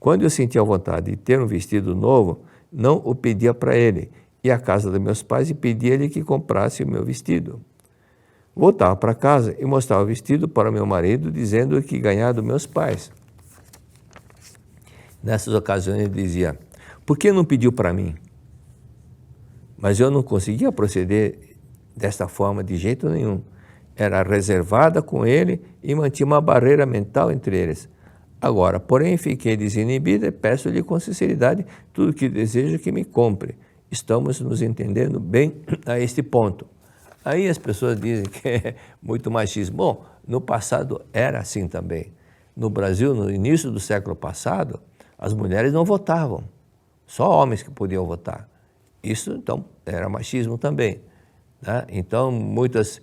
Quando eu sentia vontade de ter um vestido novo, não o pedia para ele, ia à casa dos meus pais e pedia-lhe que comprasse o meu vestido. Voltava para casa e mostrava o vestido para meu marido, dizendo que ganhava dos meus pais. Nessas ocasiões ele dizia, por que não pediu para mim? Mas eu não conseguia proceder desta forma de jeito nenhum. Era reservada com ele e mantinha uma barreira mental entre eles. Agora, porém, fiquei desinibida e peço-lhe com sinceridade tudo o que desejo que me compre. Estamos nos entendendo bem a este ponto. Aí as pessoas dizem que é muito machismo. Bom, no passado era assim também. No Brasil, no início do século passado, as mulheres não votavam. Só homens que podiam votar. Isso, então, era machismo também, né? Então, muitas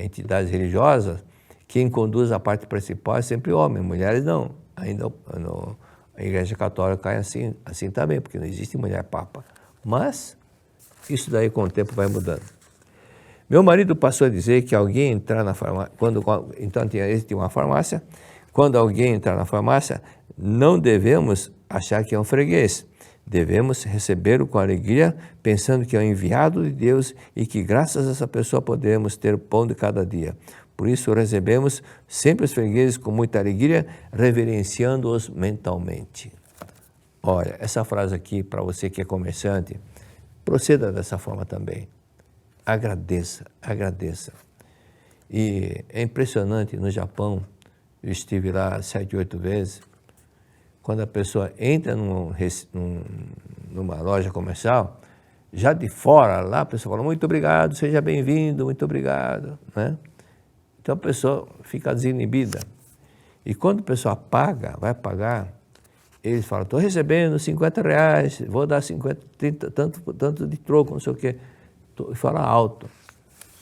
entidades religiosas, quem conduz a parte principal é sempre homem, mulheres não. Ainda a Igreja Católica é assim também, porque não existe mulher papa. Mas isso daí com o tempo vai mudando. Meu marido passou a dizer que alguém entrar na farmácia, então ele tinha uma farmácia, quando alguém entrar na farmácia, não devemos achar que é um freguês. Devemos recebê-lo com alegria, pensando que é o enviado de Deus e que graças a essa pessoa podemos ter o pão de cada dia. Por isso recebemos sempre os fregueses com muita alegria, reverenciando-os mentalmente. Olha, essa frase aqui, para você que é comerciante, proceda dessa forma também. Agradeça, agradeça. E é impressionante, no Japão, eu estive lá 7, 8 vezes, quando a pessoa entra numa loja comercial, já de fora lá, a pessoa fala, muito obrigado, seja bem-vindo, muito obrigado, né? Então a pessoa fica desinibida. E quando a pessoa paga, vai pagar, eles falam, estou recebendo R$50, vou dar 50, 30, tanto de troco, não sei o quê. E fala alto.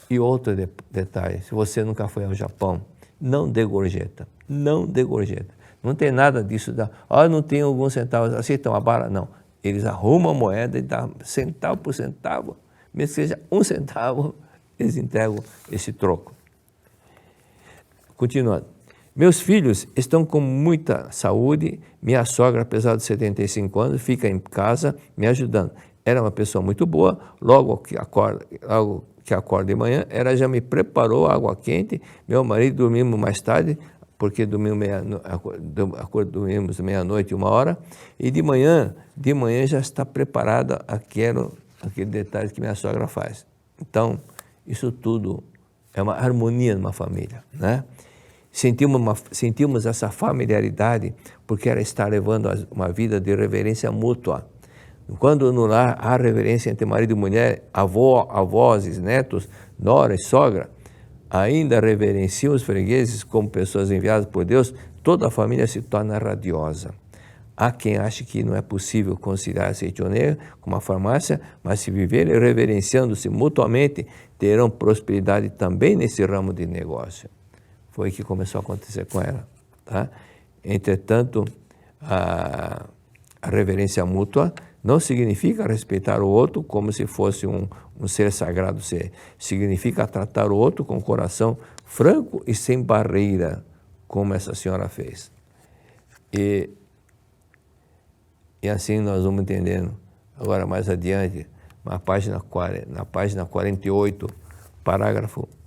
E outro detalhe, se você nunca foi ao Japão, não dê gorjeta, não dê gorjeta. Não tem nada disso, não tem alguns centavos, aceitam a bala, não. Eles arrumam a moeda e dão centavo por centavo, mesmo que seja 1 centavo, eles entregam esse troco. Continuando. Meus filhos estão com muita saúde, minha sogra, apesar de 75 anos, fica em casa me ajudando. Era uma pessoa muito boa, logo que acorda de manhã, ela já me preparou água quente, meu marido dormimos mais tarde, porque dormimos meia-noite, 1h, e de manhã já está preparada aquele detalhe que minha sogra faz. Então, isso tudo é uma harmonia numa família, né? Sentimos essa familiaridade porque ela está levando uma vida de reverência mútua. Quando no lar há reverência entre marido e mulher, avós, netos, nora e sogra, ainda reverenciam os fregueses como pessoas enviadas por Deus, toda a família se torna radiosa. Há quem ache que não é possível conciliar a Seitonê com uma farmácia, mas se viverem reverenciando-se mutuamente, terão prosperidade também nesse ramo de negócio. Foi o que começou a acontecer com ela, tá? Entretanto, a reverência mútua não significa respeitar o outro como se fosse um ser sagrado. Significa tratar o outro com o coração franco e sem barreira, como essa senhora fez. E assim nós vamos entendendo. Agora, mais adiante, na página 48,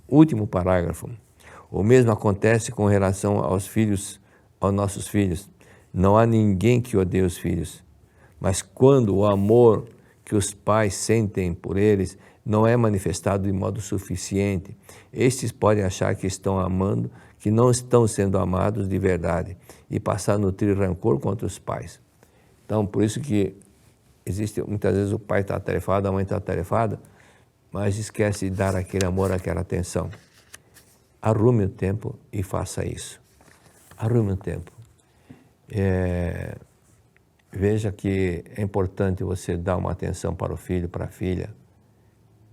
último parágrafo, o mesmo acontece com relação aos filhos, aos nossos filhos. Não há ninguém que odeie os filhos, mas quando o amor que os pais sentem por eles não é manifestado de modo suficiente, estes podem achar que estão amando, que não estão sendo amados de verdade e passar a nutrir rancor contra os pais. Então, por isso que existe, muitas vezes o pai está atarefado, a mãe está atarefada, mas esquece de dar aquele amor, aquela atenção. Arrume o tempo e faça isso. Arrume o tempo. Veja que é importante você dar uma atenção para o filho, para a filha.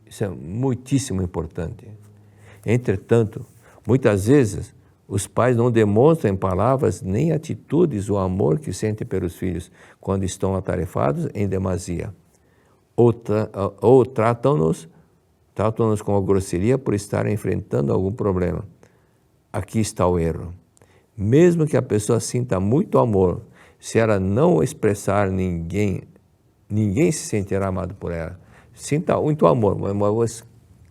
Isso é muitíssimo importante. Entretanto, muitas vezes, os pais não demonstram em palavras nem atitudes o amor que sentem pelos filhos quando estão atarefados em demasia. Ou tratam-nos com a grosseria por estarem enfrentando algum problema. Aqui está o erro. Mesmo que a pessoa sinta muito amor, se ela não expressar, ninguém se sentirá amado por ela. Sinta muito amor, mas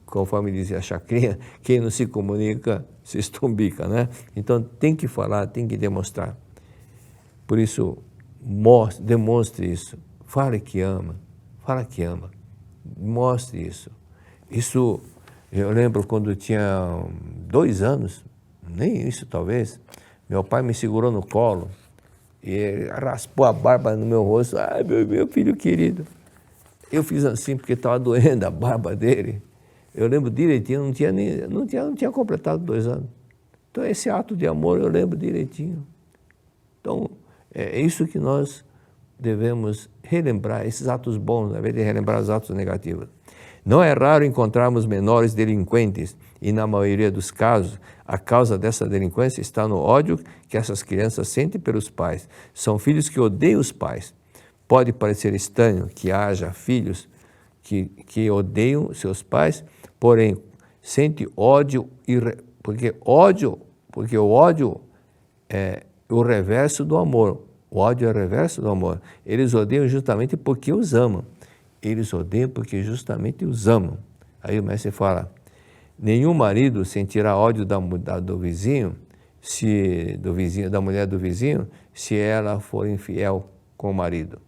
conforme dizia a Chacrinha, quem não se comunica se estumbica, né? Então tem que falar, tem que demonstrar. Por isso, demonstre isso. Fale que ama, mostre isso. Isso, eu lembro quando eu tinha 2 anos, nem isso talvez, meu pai me segurou no colo e ele raspou a barba no meu rosto. Ai, meu filho querido. Eu fiz assim porque estava doendo a barba dele. Eu lembro direitinho, não tinha completado 2 anos. Então esse ato de amor eu lembro direitinho. Então é isso que nós devemos relembrar, esses atos bons, ao invés de relembrar os atos negativos. Não é raro encontrarmos menores delinquentes e, na maioria dos casos, a causa dessa delinquência está no ódio que essas crianças sentem pelos pais. São filhos que odeiam os pais. Pode parecer estranho que haja filhos que odeiam seus pais, porém, sente ódio, porque o ódio é o reverso do amor. O ódio é o reverso do amor. Eles odeiam justamente porque os amam. Eles odeiam porque justamente os amam. Aí o mestre fala, nenhum marido sentirá ódio da mulher do vizinho, se ela for infiel com o marido.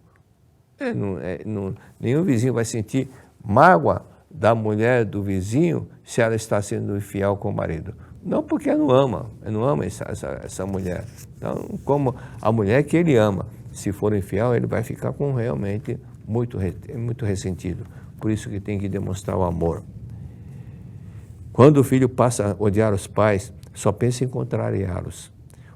Nenhum vizinho vai sentir mágoa da mulher do vizinho se ela está sendo infiel com o marido. Não porque não ama essa mulher. Então, como a mulher que ele ama, se for infiel, ele vai ficar com realmente muito ressentido. Por isso que tem que demonstrar o amor. Quando o filho passa a odiar os pais, só pensa em contrariá-los.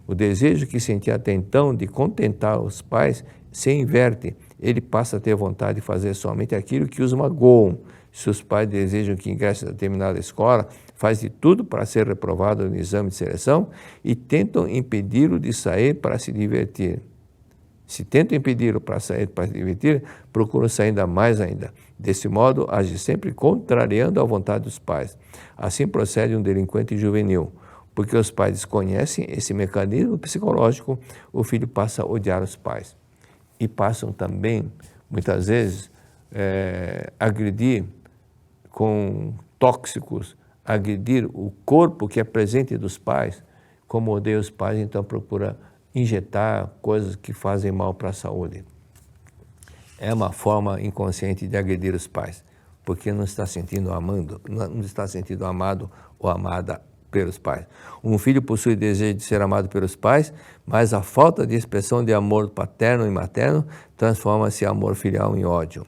O desejo que sentia até então de contentar os pais se inverte. Ele passa a ter vontade de fazer somente aquilo que os magoam. Se os pais desejam que ingresse em determinada escola, faz de tudo para ser reprovado no exame de seleção e tentam impedi-lo de sair para se divertir. Se tentam impedi-lo para sair para se divertir, procuram sair ainda. Desse modo, age sempre contrariando a vontade dos pais. Assim procede um delinquente juvenil. Porque os pais desconhecem esse mecanismo psicológico, o filho passa a odiar os pais. E passam também, muitas vezes, agredir com tóxicos, agredir o corpo que é presente dos pais. Como odeia os pais, então procura injetar coisas que fazem mal para a saúde. É uma forma inconsciente de agredir os pais, porque não está sentindo amado ou amada pelos pais. Um filho possui desejo de ser amado pelos pais, mas a falta de expressão de amor paterno e materno transforma-se em amor filial em ódio.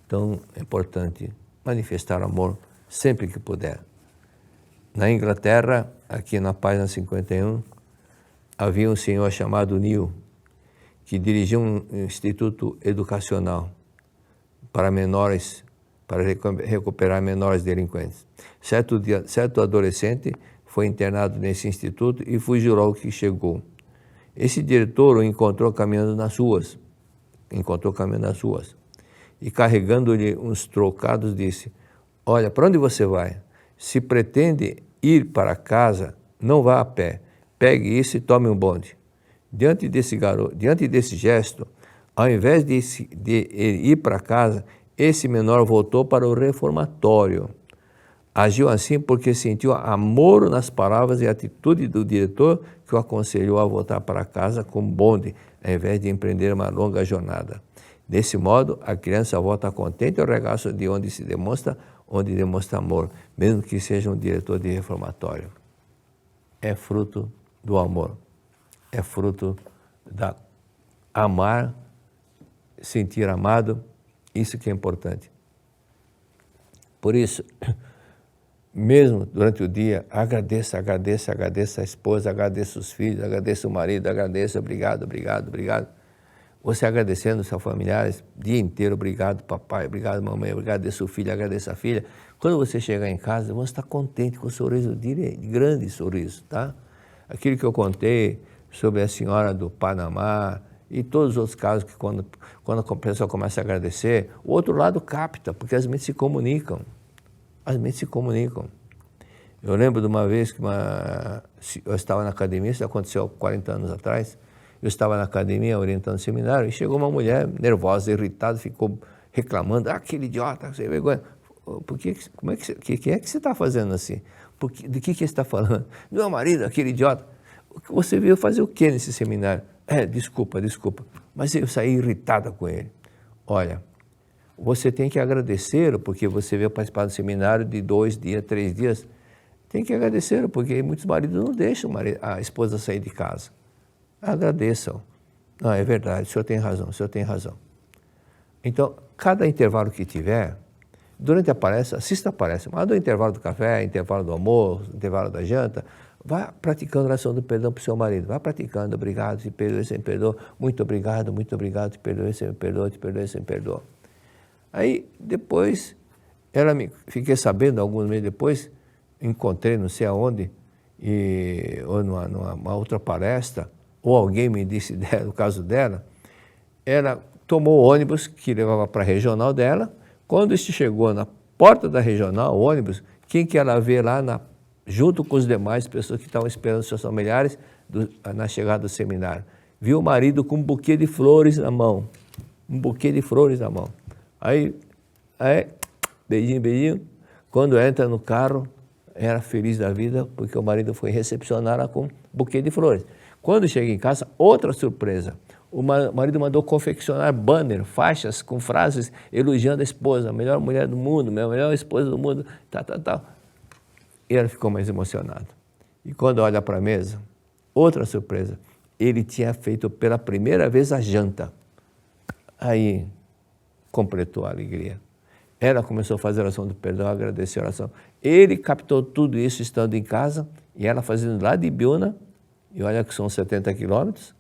Então, é importante manifestar amor sempre que puder. Na Inglaterra, aqui na página 51, havia um senhor chamado Neil, que dirigia um instituto educacional para menores, para recuperar menores delinquentes. Certo adolescente foi internado nesse instituto e fugiu logo que chegou. Esse diretor o encontrou caminhando nas ruas, e carregando-lhe uns trocados disse, olha, para onde você vai? Se pretende ir para casa, não vá a pé. Pegue isso e tome um bonde. Diante desse gesto, ao invés de ir para casa, esse menor voltou para o reformatório. Agiu assim porque sentiu amor nas palavras e atitude do diretor que o aconselhou a voltar para casa com bonde, ao invés de empreender uma longa jornada. Desse modo, a criança volta contente ao regaço de onde demonstra amor, mesmo que seja um diretor de reformatório. É fruto do amor, é fruto da amar, sentir amado, isso que é importante. Por isso, mesmo durante o dia, agradeça a esposa, agradeça os filhos, agradeça o marido, agradeça, obrigado. Você agradecendo os seus familiares o dia inteiro, obrigado papai, obrigado mamãe, agradeço o filho, agradeço a filha. Quando você chegar em casa, você está contente com um sorriso, grande sorriso, tá? Aquilo que eu contei sobre a senhora do Panamá e todos os outros casos que quando a pessoa começa a agradecer, o outro lado capta, porque as mentes se comunicam. Eu lembro de uma vez que eu estava na academia, isso aconteceu 40 anos atrás, eu estava na academia orientando o seminário e chegou uma mulher nervosa, irritada, ficou reclamando, aquele idiota, sem vergonha. Quem é que você está fazendo assim? De que você está falando? Meu marido, aquele idiota. Você veio fazer o que nesse seminário? Desculpa, mas eu saí irritada com ele. Olha, você tem que agradecer, porque você veio participar do seminário de 2 dias, 3 dias. Tem que agradecer, porque muitos maridos não deixam a esposa sair de casa. Agradeçam. Não, é verdade, o senhor tem razão. Então, cada intervalo que tiver, durante a palestra, assista a palestra, mas do intervalo do café, intervalo do almoço, intervalo da janta, vá praticando a oração do perdão para o seu marido. Vá praticando, obrigado, te perdoe, você me perdoa. Muito obrigado, te perdoe, você me perdoa, te perdoe, você me perdoa. Aí, depois, fiquei sabendo, alguns meses depois, encontrei não sei aonde, ou numa outra palestra, ou alguém me disse o caso dela, ela tomou o ônibus que levava para a regional dela. Quando chegou na porta da regional, o ônibus, quem que ela vê lá junto com os demais pessoas que estavam esperando seus familiares na chegada do seminário? Viu o marido com um buquê de flores na mão. Aí, beijinho. Quando entra no carro, era feliz da vida, porque o marido foi recepcioná-la com um buquê de flores. Quando chega em casa, outra surpresa. O marido mandou confeccionar banner, faixas com frases elogiando a esposa, a melhor mulher do mundo, a melhor esposa do mundo, tal. E ela ficou mais emocionada. E quando olha para a mesa, outra surpresa. Ele tinha feito pela primeira vez a janta. Aí completou a alegria. Ela começou a fazer a oração do perdão, agradecer a oração. Ele captou tudo isso estando em casa, e ela fazendo lá de Biúna, e olha que são 70 quilômetros.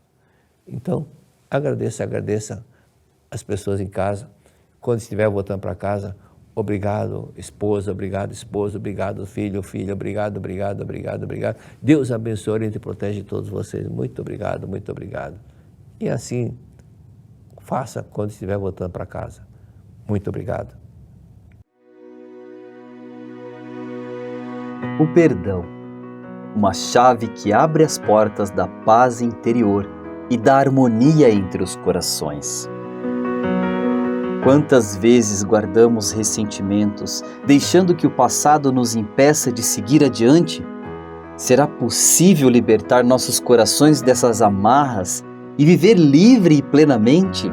Então, agradeça as pessoas em casa. Quando estiver voltando para casa, obrigado, esposa, obrigado, esposo, obrigado, filho, obrigado. Deus abençoe e te protege todos vocês. Muito obrigado. E assim, faça quando estiver voltando para casa. Muito obrigado. O perdão, uma chave que abre as portas da paz interior e da harmonia entre os corações. Quantas vezes guardamos ressentimentos, deixando que o passado nos impeça de seguir adiante? Será possível libertar nossos corações dessas amarras e viver livre e plenamente?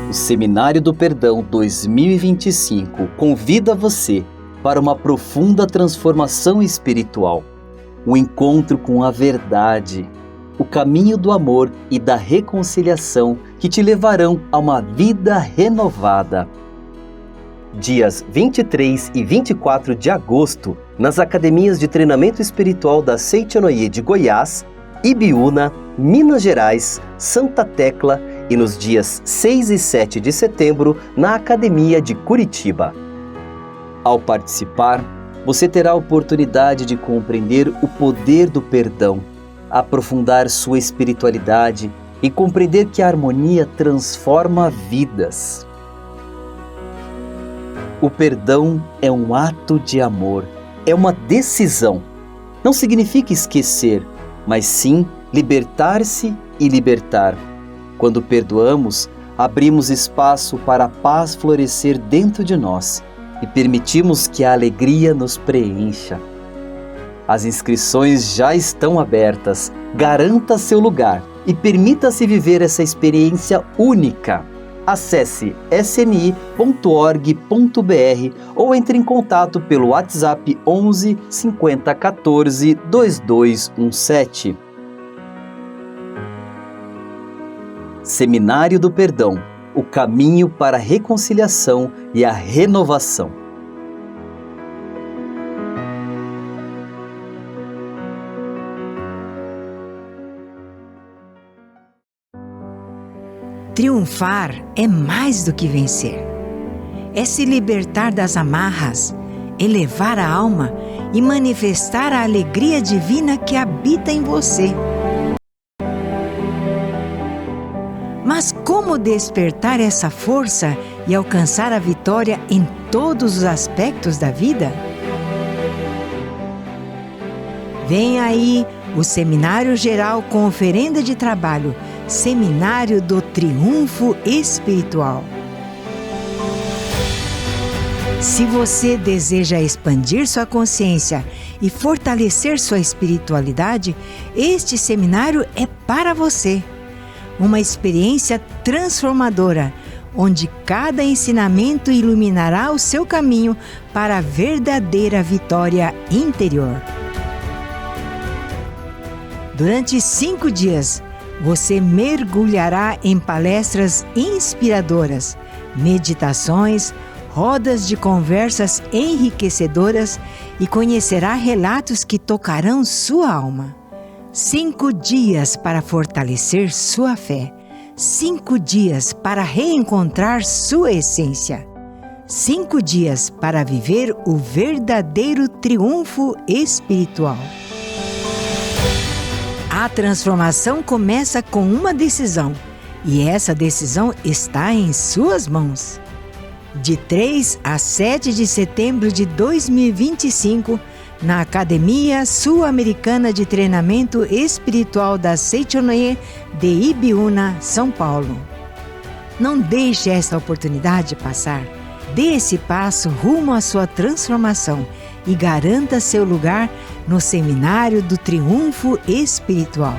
O Seminário do Perdão 2025 convida você para uma profunda transformação espiritual, um encontro com a verdade, o caminho do amor e da reconciliação que te levarão a uma vida renovada. Dias 23 e 24 de agosto, nas academias de treinamento espiritual da Seitonoye de Goiás, Ibiúna, Minas Gerais, Santa Tecla e nos dias 6 e 7 de setembro na Academia de Curitiba. Ao participar, você terá a oportunidade de compreender o poder do perdão, aprofundar sua espiritualidade e compreender que a harmonia transforma vidas. O perdão é um ato de amor, é uma decisão. Não significa esquecer, mas sim libertar-se e libertar. Quando perdoamos, abrimos espaço para a paz florescer dentro de nós e permitimos que a alegria nos preencha. As inscrições já estão abertas. Garanta seu lugar e permita-se viver essa experiência única. Acesse sni.org.br ou entre em contato pelo WhatsApp 11 50 14 2217. Seminário do Perdão, o caminho para a reconciliação e a renovação. Triunfar é mais do que vencer. É se libertar das amarras, elevar a alma e manifestar a alegria divina que habita em você. Mas como despertar essa força e alcançar a vitória em todos os aspectos da vida? Vem aí o Seminário Geral com oferenda de trabalho, Seminário do Triunfo Espiritual. Se você deseja expandir sua consciência e fortalecer sua espiritualidade, este seminário é para você. Uma experiência transformadora, onde cada ensinamento iluminará o seu caminho para a verdadeira vitória interior. Durante 5 dias, você mergulhará em palestras inspiradoras, meditações, rodas de conversas enriquecedoras e conhecerá relatos que tocarão sua alma. 5 dias para fortalecer sua fé. 5 dias para reencontrar sua essência. 5 dias para viver o verdadeiro triunfo espiritual. A transformação começa com uma decisão, e essa decisão está em suas mãos. De 3 a 7 de setembro de 2025, na Academia Sul-Americana de Treinamento Espiritual da Seichonoye de Ibiúna, São Paulo. Não deixe essa oportunidade passar. Dê esse passo rumo à sua transformação e garanta seu lugar no Seminário do Triunfo Espiritual.